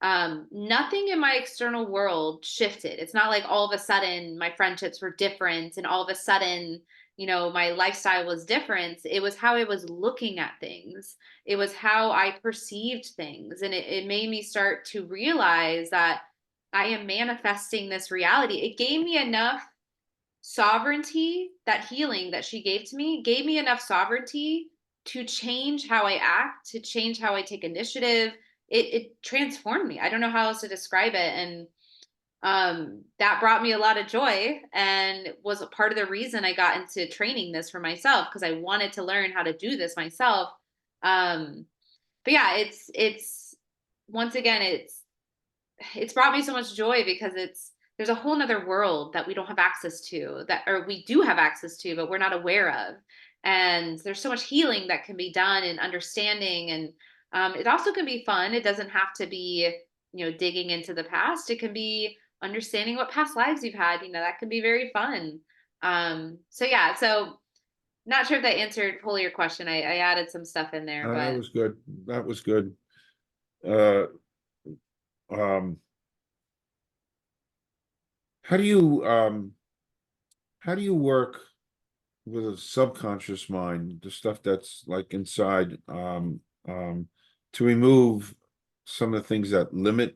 Nothing in my external world shifted. It's not like all of a sudden my friendships were different and all of a sudden, my lifestyle was different. It was how I was looking at things. It was how I perceived things. And it made me start to realize that I am manifesting this reality. It gave me enough sovereignty. That healing that she gave to me gave me enough sovereignty to change how I act, to change how I take initiative. It transformed me. I don't know how else to describe it. And that brought me a lot of joy and was a part of the reason I got into training this for myself because I wanted to learn how to do this myself. um but yeah, it's once again, it's brought me so much joy because there's a whole nother world that we don't have access to, that or we do have access to but we're not aware of. And there's so much healing that can be done and understanding. And it also can be fun. It doesn't have to be digging into the past. It can be understanding what past lives you've had. That can be very fun. So yeah, so not sure if that answered fully your question. I added some stuff in there, That but was good. That was good. Uh, um, how do you how do you work with a subconscious mind, the stuff that's like inside, to remove some of the things that limit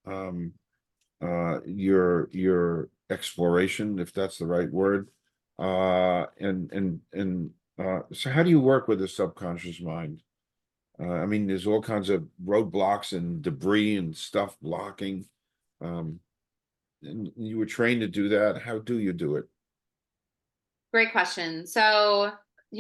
um your exploration, if that's the right word. So how do you work with the subconscious mind? I mean, there's all kinds of roadblocks and debris and stuff blocking. Um, and you were trained to do that. How do you do it? Great question. So,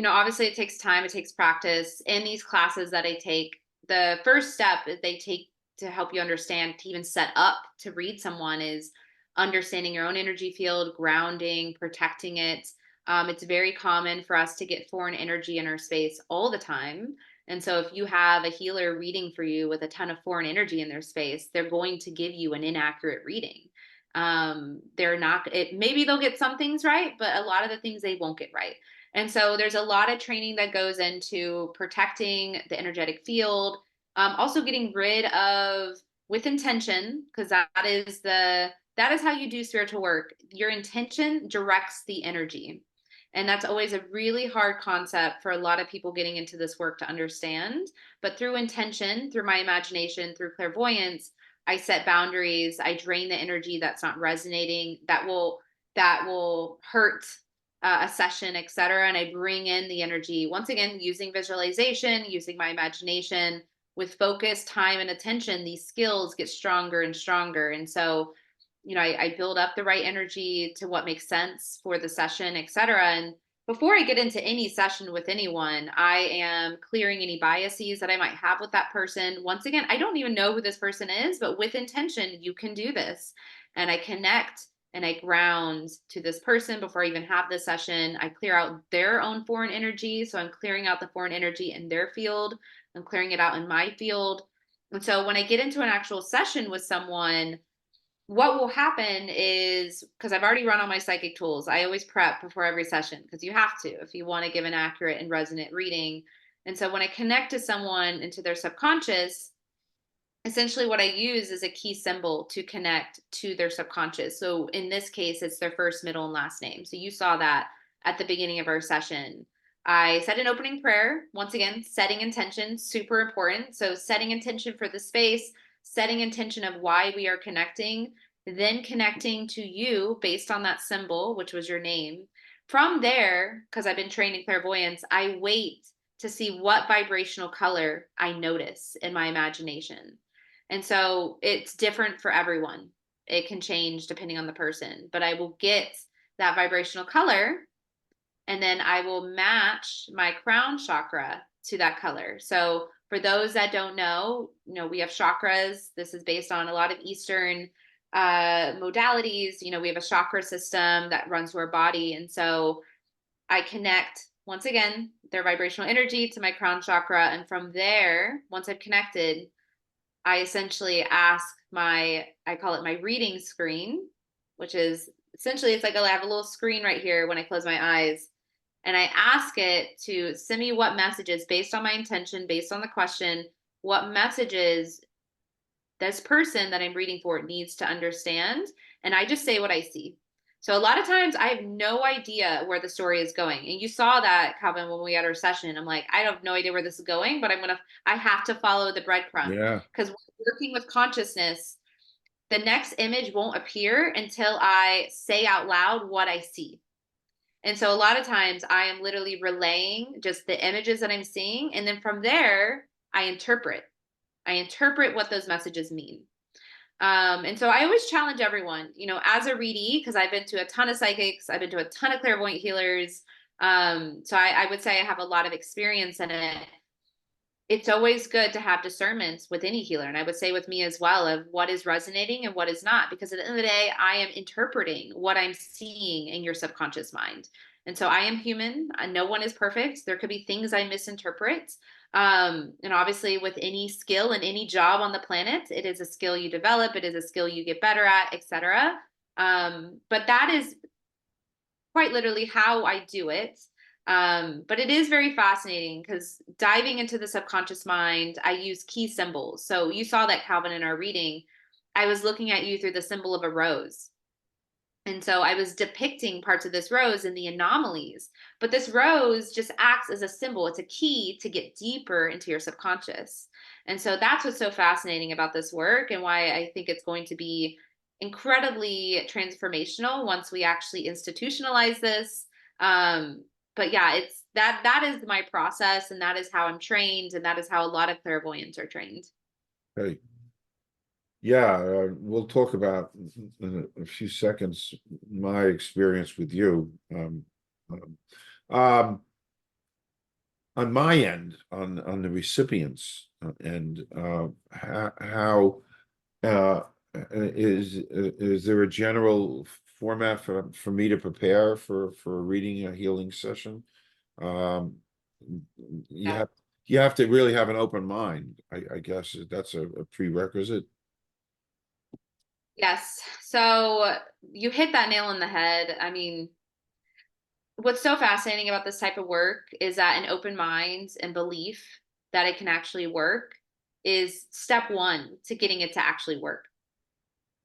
obviously it takes time, it takes practice. In these classes that I take, the first step that they take to help you understand, to even set up to read someone, is understanding your own energy field, grounding, protecting it. It's very common for us to get foreign energy in our space all the time. And so if you have a healer reading for you with a ton of foreign energy in their space, they're going to give you an inaccurate reading. They're not, it maybe they'll get some things right, but a lot of the things they won't get right. And so there's a lot of training that goes into protecting the energetic field, also getting rid of, with intention, because that is how you do spiritual work. Your intention directs the energy. And that's always a really hard concept for a lot of people getting into this work to understand. But through intention, through my imagination, through clairvoyance, I set boundaries. I drain the energy that's not resonating, that will hurt a session, etc. And I bring in the energy once again using visualization, using my imagination, with focus, time, and attention. These skills get stronger and stronger. And so, I build up the right energy to what makes sense for the session, etc. And before I get into any session with anyone, I am clearing any biases that I might have with that person. Once again, I don't even know who this person is, but with intention, you can do this. And I connect and I ground to this person before I even have this session. I clear out their own foreign energy. So I'm clearing out the foreign energy in their field. I'm clearing it out in my field. And so when I get into an actual session with someone, what will happen is, because I've already run all my psychic tools, I always prep before every session because you have to if you want to give an accurate and resonant reading. And so when I connect to someone into their subconscious, essentially what I use is a key symbol to connect to their subconscious. So in this case, it's their first, middle, and last name. So you saw that at the beginning of our session. I said an opening prayer. Once again, setting intention, super important. So setting intention for the space, setting intention of why we are connecting, then connecting to you based on that symbol, which was your name. From there, because I've been trained in clairvoyance, I wait to see what vibrational color I notice in my imagination. And so it's different for everyone. It can change depending on the person, but I will get that vibrational color and then I will match my crown chakra to that color. So for those that don't know, we have chakras. This is based on a lot of Eastern modalities. We have a chakra system that runs through our body. And so I connect, once again, their vibrational energy to my crown chakra. And from there, once I've connected, I essentially ask I call it my reading screen, which is essentially, it's like I have a little screen right here when I close my eyes. And I ask it to send me what messages, based on my intention, based on the question, what messages this person that I'm reading for needs to understand. And I just say what I see. So a lot of times I have no idea where the story is going. And you saw that, Calvin, when we had our session. I'm like, I have no idea where this is going, but I have to follow the breadcrumb. Yeah. Because working with consciousness, the next image won't appear until I say out loud what I see. And so a lot of times I am literally relaying just the images that I'm seeing. And then from there, I interpret. I interpret what those messages mean. And so I always challenge everyone, as a readee, because I've been to a ton of psychics, I've been to a ton of clairvoyant healers. So I would say I have a lot of experience in it. It's always good to have discernments with any healer. And I would say with me as well, of what is resonating and what is not, because at the end of the day, I am interpreting what I'm seeing in your subconscious mind. And so I am human. No one is perfect. There could be things I misinterpret. And obviously with any skill and any job on the planet, it is a skill you develop. It is a skill you get better at, etc. But that is quite literally how I do it. But it is very fascinating because diving into the subconscious mind, I use key symbols. So you saw that, Calvin, in our reading. I was looking at you through the symbol of a rose. And so I was depicting parts of this rose and the anomalies, but this rose just acts as a symbol. It's a key to get deeper into your subconscious. And so that's what's so fascinating about this work, and why I think it's going to be incredibly transformational once we actually institutionalize this. But yeah, it's that is my process, and that is how I'm trained, and that is how a lot of clairvoyants are trained. Okay. Yeah, we'll talk about in a few seconds my experience with you. Um, um, on my end, on the recipients, and how uh, is there a general format for me to prepare for a reading, a healing session? Um, you Yeah. have you have to really have an open mind. I guess that's a prerequisite. Yes. So you hit that nail on the head. I mean, what's so fascinating about this type of work is that an open mind and belief that it can actually work is step one to getting it to actually work.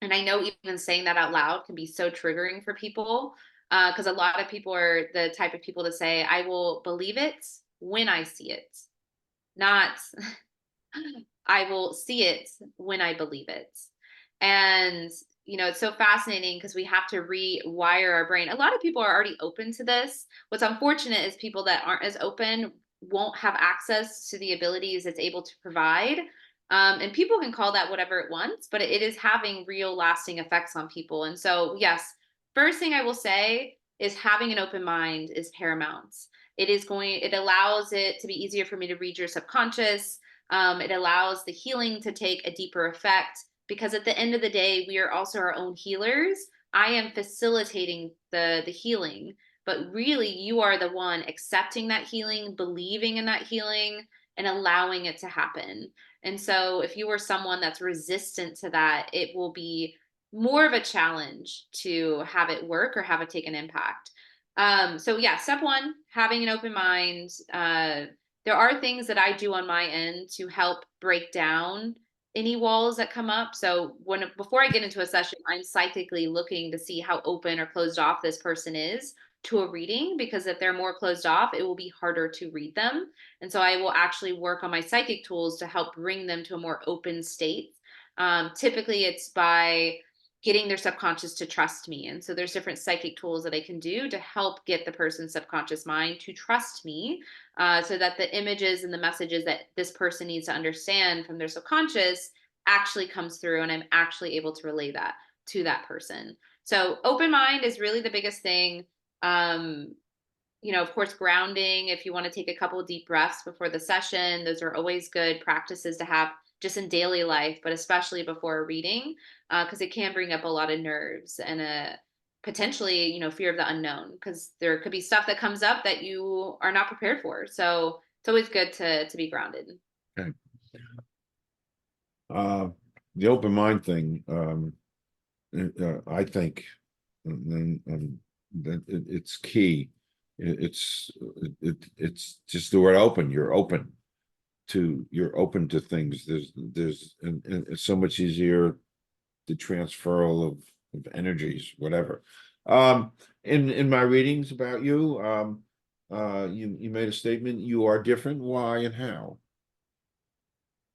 And I know even saying that out loud can be so triggering for people, because a lot of people are the type of people to say, I will believe it when I see it, not I will see it when I believe it. And, it's so fascinating because we have to rewire our brain. A lot of people are already open to this. What's unfortunate is people that aren't as open won't have access to the abilities it's able to provide. And people can call that whatever it wants, but it is having real lasting effects on people. And so, yes, first thing I will say is having an open mind is paramount. It allows it to be easier for me to read your subconscious. It allows the healing to take a deeper effect, because at the end of the day, we are also our own healers. I am facilitating the healing, but really you are the one accepting that healing, believing in that healing, and allowing it to happen. And so if you are someone that's resistant to that, it will be more of a challenge to have it work or have it take an impact. So yeah, step one, having an open mind. There are things that I do on my end to help break down any walls that come up. So before I get into a session, I'm psychically looking to see how open or closed off this person is to a reading, because if they're more closed off, it will be harder to read them. And so I will actually work on my psychic tools to help bring them to a more open state. Typically, it's by getting their subconscious to trust me. And so there's different psychic tools that I can do to help get the person's subconscious mind to trust me, so that the images and the messages that this person needs to understand from their subconscious actually comes through, and I'm actually able to relay that to that person. So open mind is really the biggest thing. Um, of course, grounding, if you want to take a couple of deep breaths before the session, those are always good practices to have just in daily life, but especially before a reading, because it can bring up a lot of nerves and potentially, fear of the unknown, because there could be stuff that comes up that you are not prepared for. So it's always good to be grounded. Okay. The open mind thing, I think, that it's key. It's just the word open. You're open to things. And it's so much easier, the transferal of energies, whatever. In my readings about you, you made a statement. You are different. Why and how?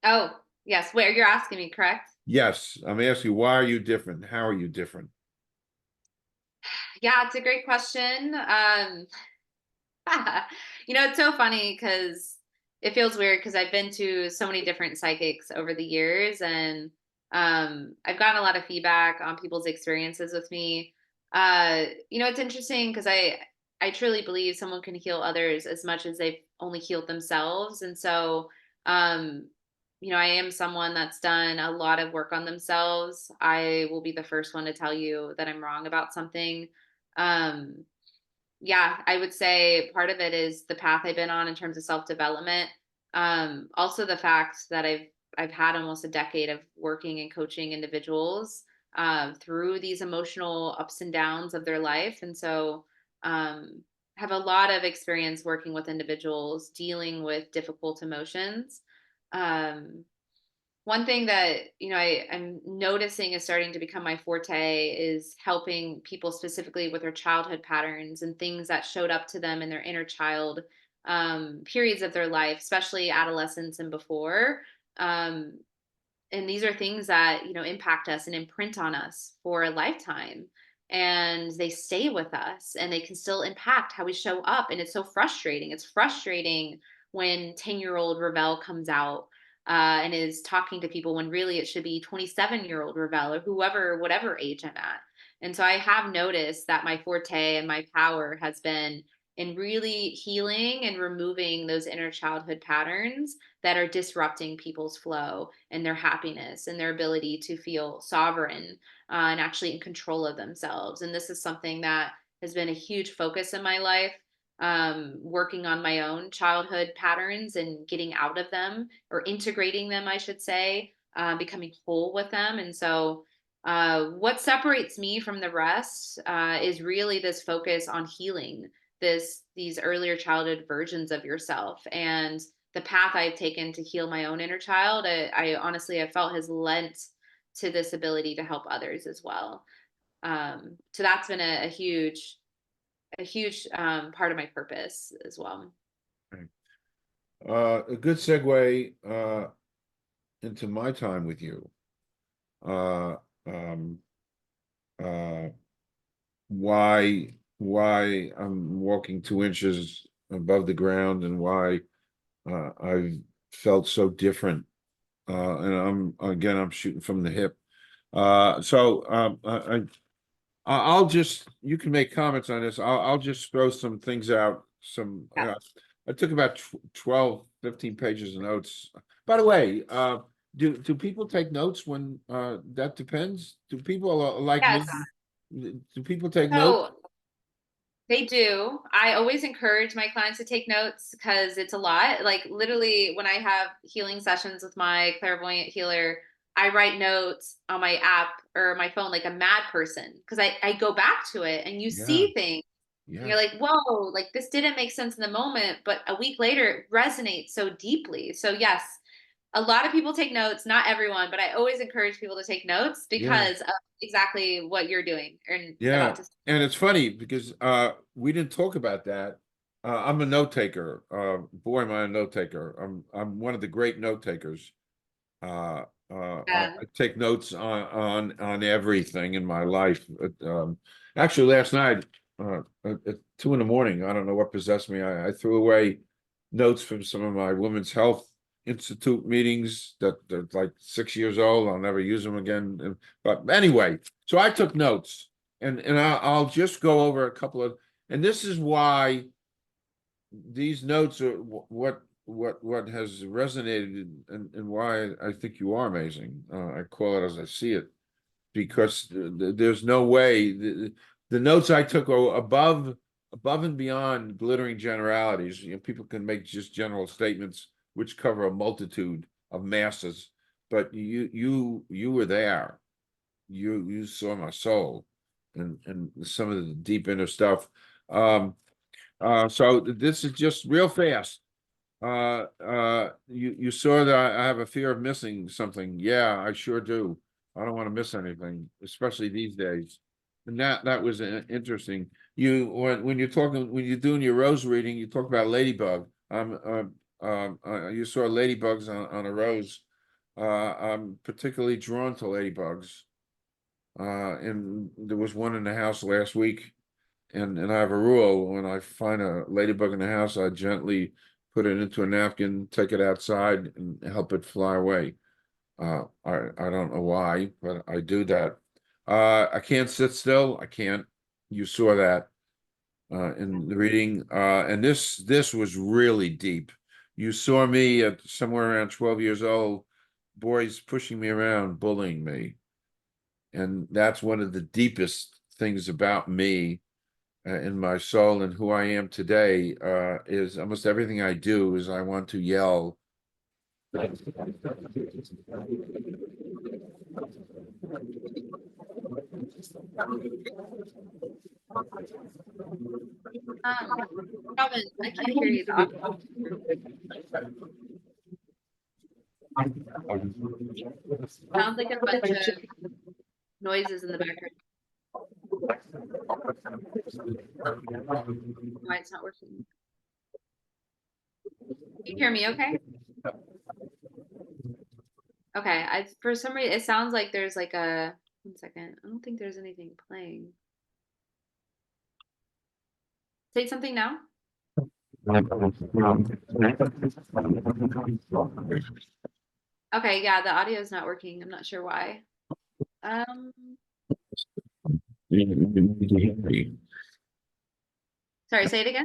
Oh, yes. Where you're asking me, correct? Yes, I'm asking you, why are you different? How are you different? Yeah, it's a great question. It's so funny because it feels weird because I've been to so many different psychics over the years, and I've gotten a lot of feedback on people's experiences with me. It's interesting because I truly believe someone can heal others as much as they've only healed themselves. And so, um, I am someone that's done a lot of work on themselves. I will be the first one to tell you that I'm wrong about something. Um, yeah, I would say part of it is the path I've been on in terms of self-development. Also the fact that I've had almost a decade of working and coaching individuals through these emotional ups and downs of their life. And so have a lot of experience working with individuals dealing with difficult emotions. Um, One thing that, I'm noticing is starting to become my forte is helping people specifically with their childhood patterns and things that showed up to them in their inner child periods of their life, especially adolescence and before. Um, and these are things that, impact us and imprint on us for a lifetime. And they stay with us and they can still impact how we show up. And it's so frustrating. It's frustrating when 10-year-old Ravel comes out and is talking to people when really it should be 27-year-old Ravel or whoever, whatever age I'm at. And so I have noticed that my forte and my power has been in really healing and removing those inner childhood patterns that are disrupting people's flow and their happiness and their ability to feel sovereign and actually in control of themselves. And this is something that has been a huge focus in my life, working on my own childhood patterns and getting out of them or integrating them, I should say, becoming whole with them. And so, what separates me from the rest is really this focus on healing these earlier childhood versions of yourself and the path I've taken to heal my own inner child. I honestly have felt has lent to this ability to help others as well. So that's been a huge part of my purpose as well. Right. A good segue into my time with you. Uh, um, uh, why I'm walking 2 inches above the ground and why I've felt so different. And I'm shooting from the hip. I'll just, you can make comments on this. I'll just throw some things out. Yeah. I took about 12, 15 pages of notes. By the way, do people take notes when, that depends? Do people like Yes. me? Do people take notes? So they do. I always encourage my clients to take notes because it's a lot. Like literally, when I have healing sessions with my clairvoyant healer, I write notes on my app or my phone like a mad person because I go back to it and you Yeah, see things and you're yes, like, whoa, like this didn't make sense in the moment, but a week later it resonates so deeply. So, yes, a lot of people take notes, not everyone, but I always encourage people to take notes yeah. because of exactly what you're doing and Yeah, about to. and it's funny because we didn't talk about that. I'm a note taker. Boy, am I a note taker. I'm one of the great note takers. I take notes on everything in my life. Actually, last night at 2 in the morning, I don't know what possessed me. I threw away notes from some of my Women's Health Institute meetings that they're like 6 years old. I'll never use them again. But anyway, so I took notes, and I'll just go over a couple of. And this is why these notes are what has resonated and why I think you are amazing. I call it as I see it because there's no way the notes I took are above and beyond glittering generalities. You know, people can make just general statements which cover a multitude of masses, but you were there. You saw my soul and some of the deep inner stuff. So this is just real fast. You saw that I have a fear of missing something. Yeah, I sure do. I don't want to miss anything, especially these days. And that was interesting. When you're talking when you're doing your rose reading, you talk about ladybug. You saw ladybugs on a rose. I'm particularly drawn to ladybugs. And there was one in the house last week. And I have a rule, when I find a ladybug in the house, I gently put it into a napkin, take it outside and help it fly away. I don't know why, but I do that. I can't sit still. I can't. You saw that in the reading. And this was really deep. You saw me at somewhere around 12 years old, boys pushing me around, bullying me. And that's one of the deepest things about me in my soul and who I am today is almost everything I do is I want to yell. Calvin, I can't hear you. The audio. Sounds like a bunch of noises in the background. Why it's not working? Can you hear me okay? Okay, for some reason it sounds like there's like a 1 second. I don't think there's anything playing. Say something now. Okay, yeah, the audio is not working. I'm not sure why. Sorry, say it again.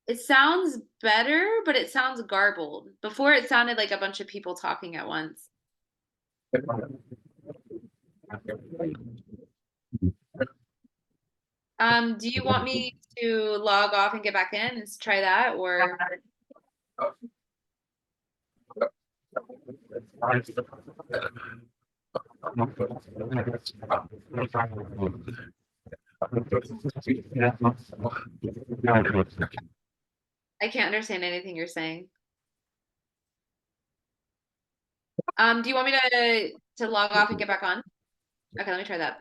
It sounds better, but it sounds garbled. Before it sounded like a bunch of people talking at once. Do you want me to log off and get back in and try that, or? I can't understand anything you're saying. Do you want me to log off and get back on? Okay, let me try that.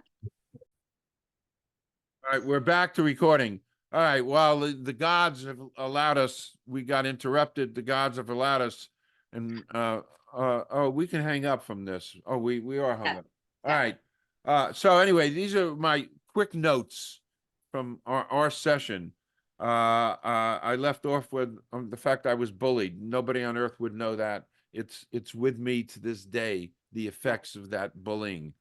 All right, we're back to recording. All right, well, the gods have allowed us, we got interrupted, the gods have allowed us, and oh, we can hang up from this. Oh, we are hung Yeah. up. All right. So anyway, these are my quick notes from our session. I left off with the fact I was bullied. Nobody on earth would know that. It's with me to this day, the effects of that bullying.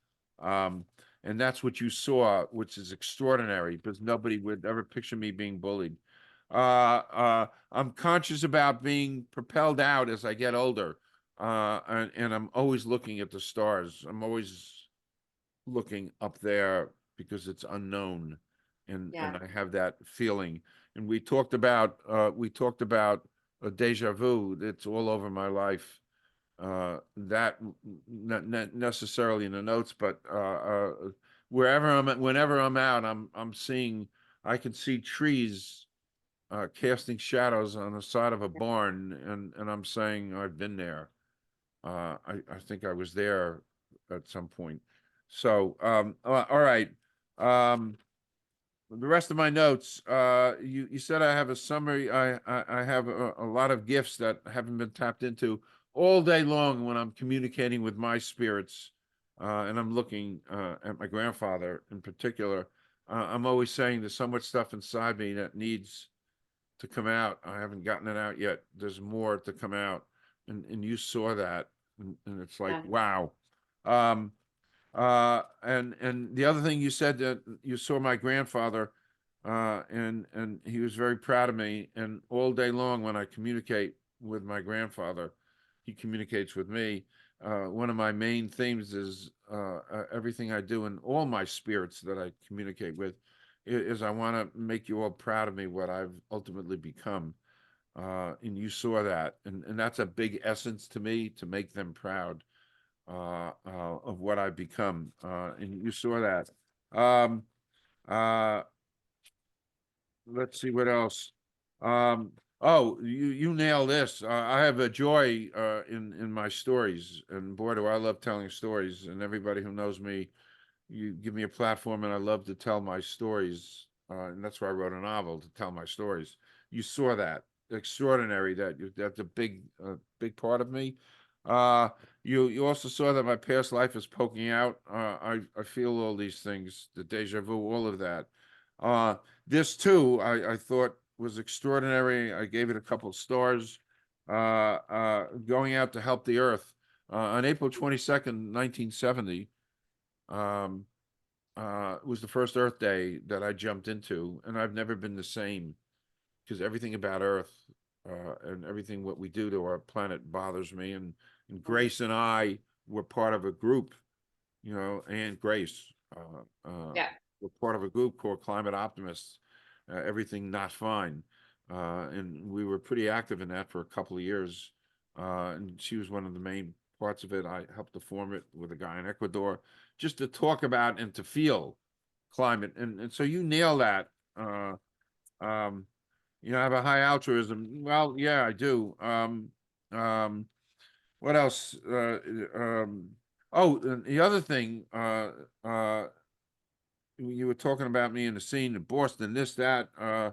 And that's what you saw, which is extraordinary because nobody would ever picture me being bullied. I'm conscious about being propelled out as I get older. And I'm always looking at the stars. I'm always looking up there because it's unknown. And I have that feeling. And we talked about a deja vu. It's all over my life. That not necessarily in the notes, but whenever I'm out, I'm seeing, I can see trees casting shadows on the side of a barn, and I'm saying I've been there. I think I was there at some point. So all right. The rest of my notes, you said I have a summary. I have a lot of gifts that haven't been tapped into all day long when I'm communicating with my spirits, and I'm looking at my grandfather in particular. I'm always saying there's so much stuff inside me that needs to come out. I haven't gotten it out yet. There's more to come out, and you saw that, and it's like, wow. And the other thing you said, that you saw my grandfather, and he was very proud of me. And all day long, when I communicate with my grandfather, he communicates with me. One of my main themes is everything I do, and all my spirits that I communicate with, is I want to make you all proud of me, what I've ultimately become. And you saw that, and that's a big essence to me, to make them proud of what I've become, and you saw that. Uh, let's see what else. Oh, you nailed this. I have a joy in my stories, and boy, do I love telling stories. And everybody who knows me, you give me a platform, and I love to tell my stories. And that's why I wrote a novel, to tell my stories. You saw that. Extraordinary. That's a big part of me. You also saw that my past life is poking out. I feel all these things, the deja vu, all of that. This too, I thought was extraordinary. I gave it a couple of stars. Going out to help the earth on April 22nd, 1970. Was the first Earth Day that I jumped into, and I've never been the same, because everything about Earth and everything what we do to our planet bothers me. And Grace and I were part of a group, and Grace, we're part of a group called Climate Optimists. Everything not fine, and we were pretty active in that for a couple of years. And she was one of the main parts of it. I helped to form it with a guy in Ecuador, just to talk about and to feel climate. And so you nail that. I have a high altruism. Well, yeah, I do. What else? Oh, and the other thing, you were talking about me in the scene in Boston, this, that, uh,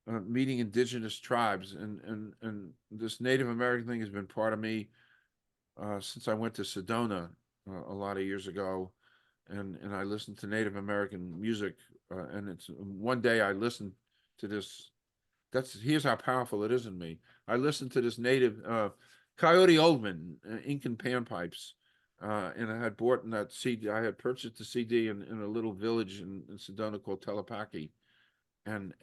meeting indigenous tribes, and this Native American thing has been part of me since I went to Sedona a lot of years ago, and I listened to Native American music, and it's one day I listened to this. Here's how powerful it is in me. I listened to this native Coyote Oldman, Incan Panpipes, and I had bought that CD. I had purchased the CD in a little village in Sedona called Telepaki, and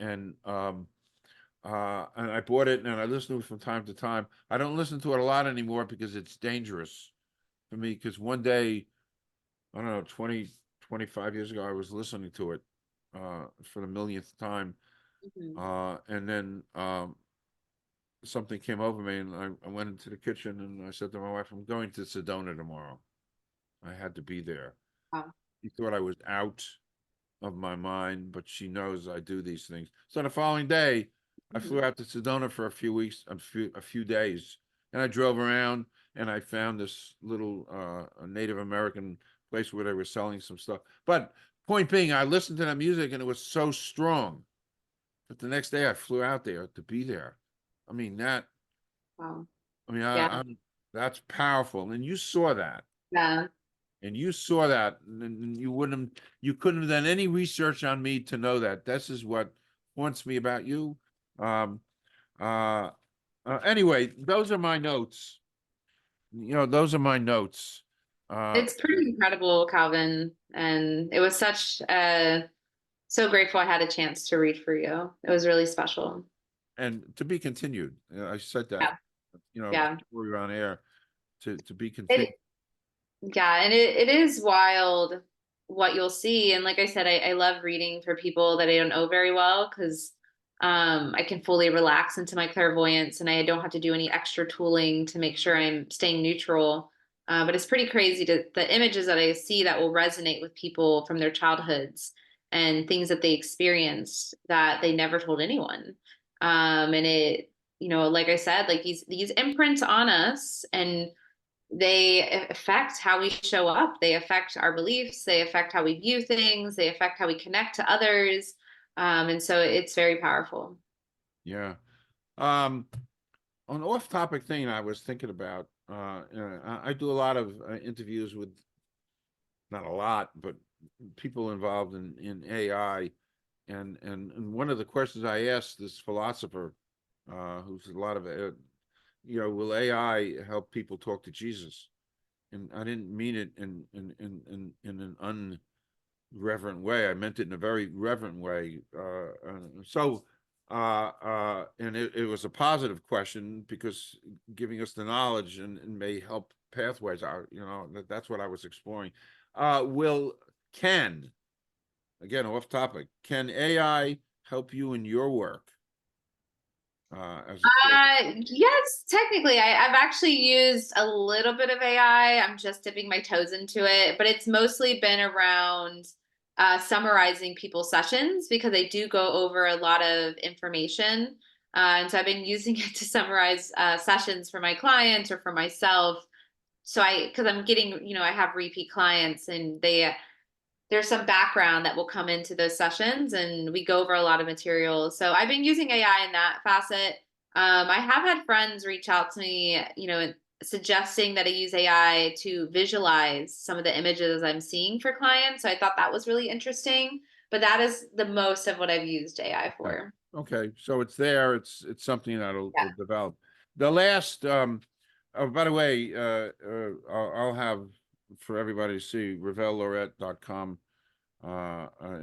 I bought it and I listened to it from time to time. I don't listen to it a lot anymore because it's dangerous for me. Because one day, I don't know, 25 years ago, I was listening to it for the millionth time, Mhm. and then something came over me, and I went into the kitchen and I said to my wife, "I'm going to Sedona tomorrow." I had to be there. Wow. She thought I was out of my mind, but she knows I do these things. So the following day, I Mhm. flew out to Sedona for a few weeks, a few days, and I drove around and I found this little Native American place where they were selling some stuff. But point being, I listened to that music and it was so strong that the next day I flew out there to be there. I mean that. Wow. I mean, Yeah. that's powerful, and you saw that. Yeah. And you saw that, and you couldn't have done any research on me to know that. This is what haunts me about you. Um, uh, anyway, those are my notes. Those are my notes. Uh, It's pretty incredible, Calvin. And it was so grateful I had a chance to read for you. It was really special. and to be continued. I said that, Yeah. before Yeah. we were on air, to be continued. It, yeah. And it is wild what you'll see. And like I said, I love reading for people that I don't know very well because I can fully relax into my clairvoyance and I don't have to do any extra tooling to make sure I'm staying neutral. But it's pretty crazy the images that I see that will resonate with people from their childhoods and things that they experienced that they never told anyone. And like I said, like these imprints on us, and they affect how we show up. They affect our beliefs. They affect how we view things. They affect how we connect to others. And so it's very powerful. Yeah. Um, an off-topic thing I was thinking about. I do a lot of interviews with, not a lot, but people involved in AI, and one of the questions I asked this philosopher, who's a lot of will AI help people talk to Jesus? And I didn't mean it in an unreverent way. I meant it in a very reverent way. And it was a positive question because giving us the knowledge and may help pathways out. That's what I was exploring. Will can Again, off topic, can AI help you in your work as a caregiver? Yes, technically, I've actually used a little bit of AI. I'm just dipping my toes into it, but it's mostly been around summarizing people's sessions because I do go over a lot of information. And so I've been using it to summarize sessions for my clients or for myself. Because I'm getting, I have repeat clients and there's some background that will come into those sessions and we go over a lot of materials. So I've been using AI in that facet. I have had friends reach out to me, suggesting that I use AI to visualize some of the images I'm seeing for clients. So I thought that was really interesting. But that is the most of what I've used AI Okay. for. Okay, so it's there. It's something that'll Yeah. develop. The last, oh, by the way, I'll have for everybody to see RAVELLELAURETTE.com.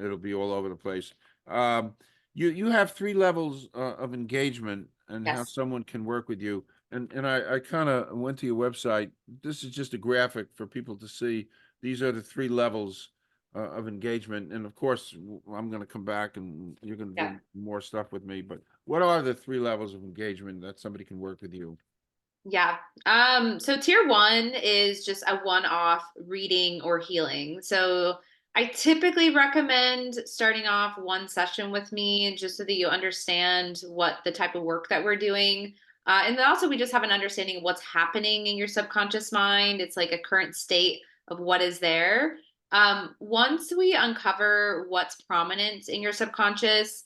It'll be all over the place. Um, you have three levels of engagement and how Yes. someone can work with you. And I kind of went to your website. This is just a graphic for people to see. These are the three levels of engagement. And of course, I'm going to come back and you're going to Yeah. do more stuff with me. But what are the three levels of engagement that somebody can work with you? Yeah. So tier one is just a one-off reading or healing. So I typically recommend starting off one session with me just so that you understand what the type of work that we're doing. And then also, we just have an understanding of what's happening in your subconscious mind. It's like a current state of what is there. Once we uncover what's prominent in your subconscious,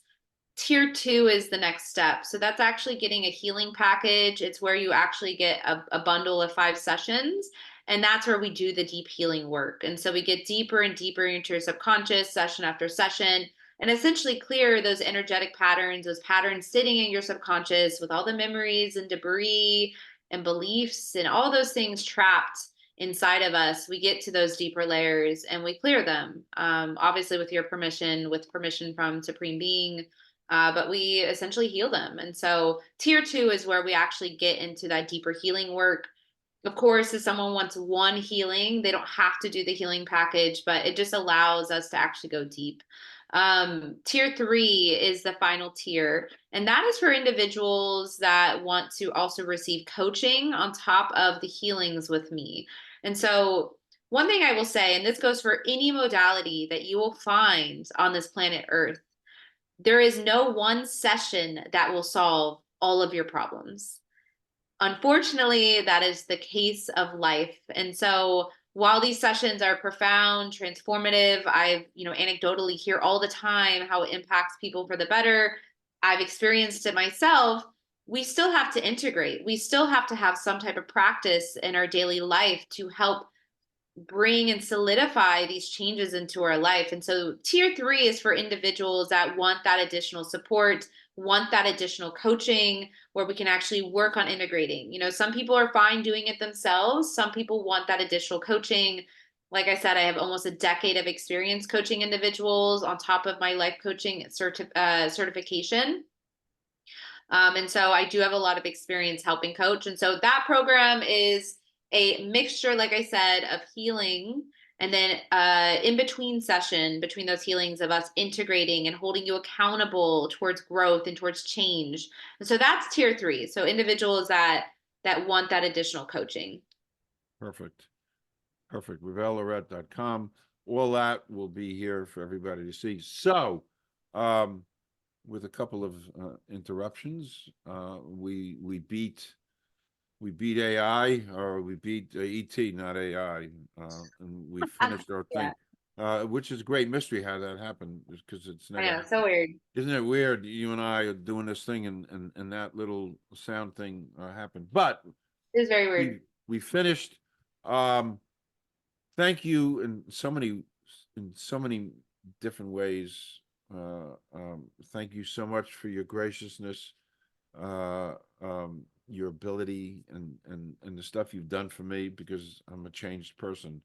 tier two is the next step. So that's actually getting a healing package. It's where you actually get a bundle of 5 sessions. And that's where we do the deep healing work. And so we get deeper and deeper into your subconscious session after session and essentially clear those energetic patterns, those patterns sitting in your subconscious with all the memories and debris and beliefs and all those things trapped inside of us. We get to those deeper layers and we clear them, obviously with your permission, with permission from Supreme Being, but we essentially heal them. And so tier two is where we actually get into that deeper healing work. Of course, if someone wants one healing, they don't have to do the healing package, but it just allows us to actually go deep. Tier three is the final tier, and that is for individuals that want to also receive coaching on top of the healings with me. And so, one thing I will say, and this goes for any modality that you will find on this planet Earth, there is no one session that will solve all of your problems. Unfortunately, that is the case of life. And so while these sessions are profound, transformative, I've, anecdotally hear all the time how it impacts people for the better. I've experienced it myself. We still have to integrate. We still have to have some type of practice in our daily life to help bring and solidify these changes into our life. And so tier three is for individuals that want that additional support, want that additional coaching where we can actually work on integrating. Some people are fine doing it themselves. Some people want that additional coaching. Like I said, I have almost a decade of experience coaching individuals on top of my life coaching certification. And so I do have a lot of experience helping coach. And so that program is a mixture, like I said, of healing and then in between session, between those healings of us integrating and holding you accountable towards growth and towards change. And so that's tier three. So individuals that want that additional coaching. Perfect. Perfect. RAVELLELAURETTE.com. All that will be here for everybody to see. So, with a couple of interruptions, we beat AI, or we beat ET, not AI, and we finished our Yeah, thing, which is a great mystery how that happened, because it's I never know, so happened. weird. Isn't it weird? You and I are doing this thing, and that little sound thing happened, but It is very weird. we finished. Um, Thank you in so many different ways. Thank you so much for your graciousness, uh, your ability, and the stuff you've done for me, because I'm a changed person.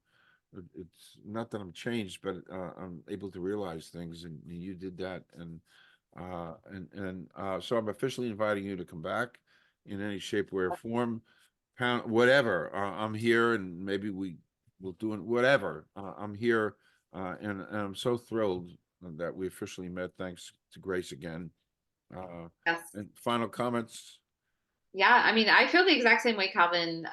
It's not that I'm changed, but I'm able to realize things, and you did that, and so I'm officially inviting you to come back in any shape, way, or form, pound, whatever. I'm here, and maybe we'll do it, whatever. I'm here, and I'm so thrilled that we officially met. Thanks to Grace again. Yes. And final comments. Yeah, I mean, I feel the exact same way, Calvin.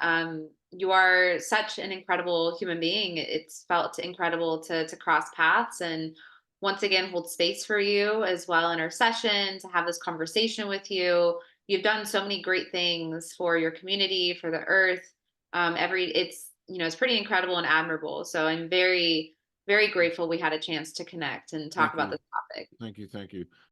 You are such an incredible human being. It's felt incredible to cross paths and once again hold space for you as well in our session to have this conversation with you. You've done so many great things for your community, for the earth. It's pretty incredible and admirable. So I'm very, very grateful we had a chance to connect and talk Thank about you. this topic. Thank you. Thank you.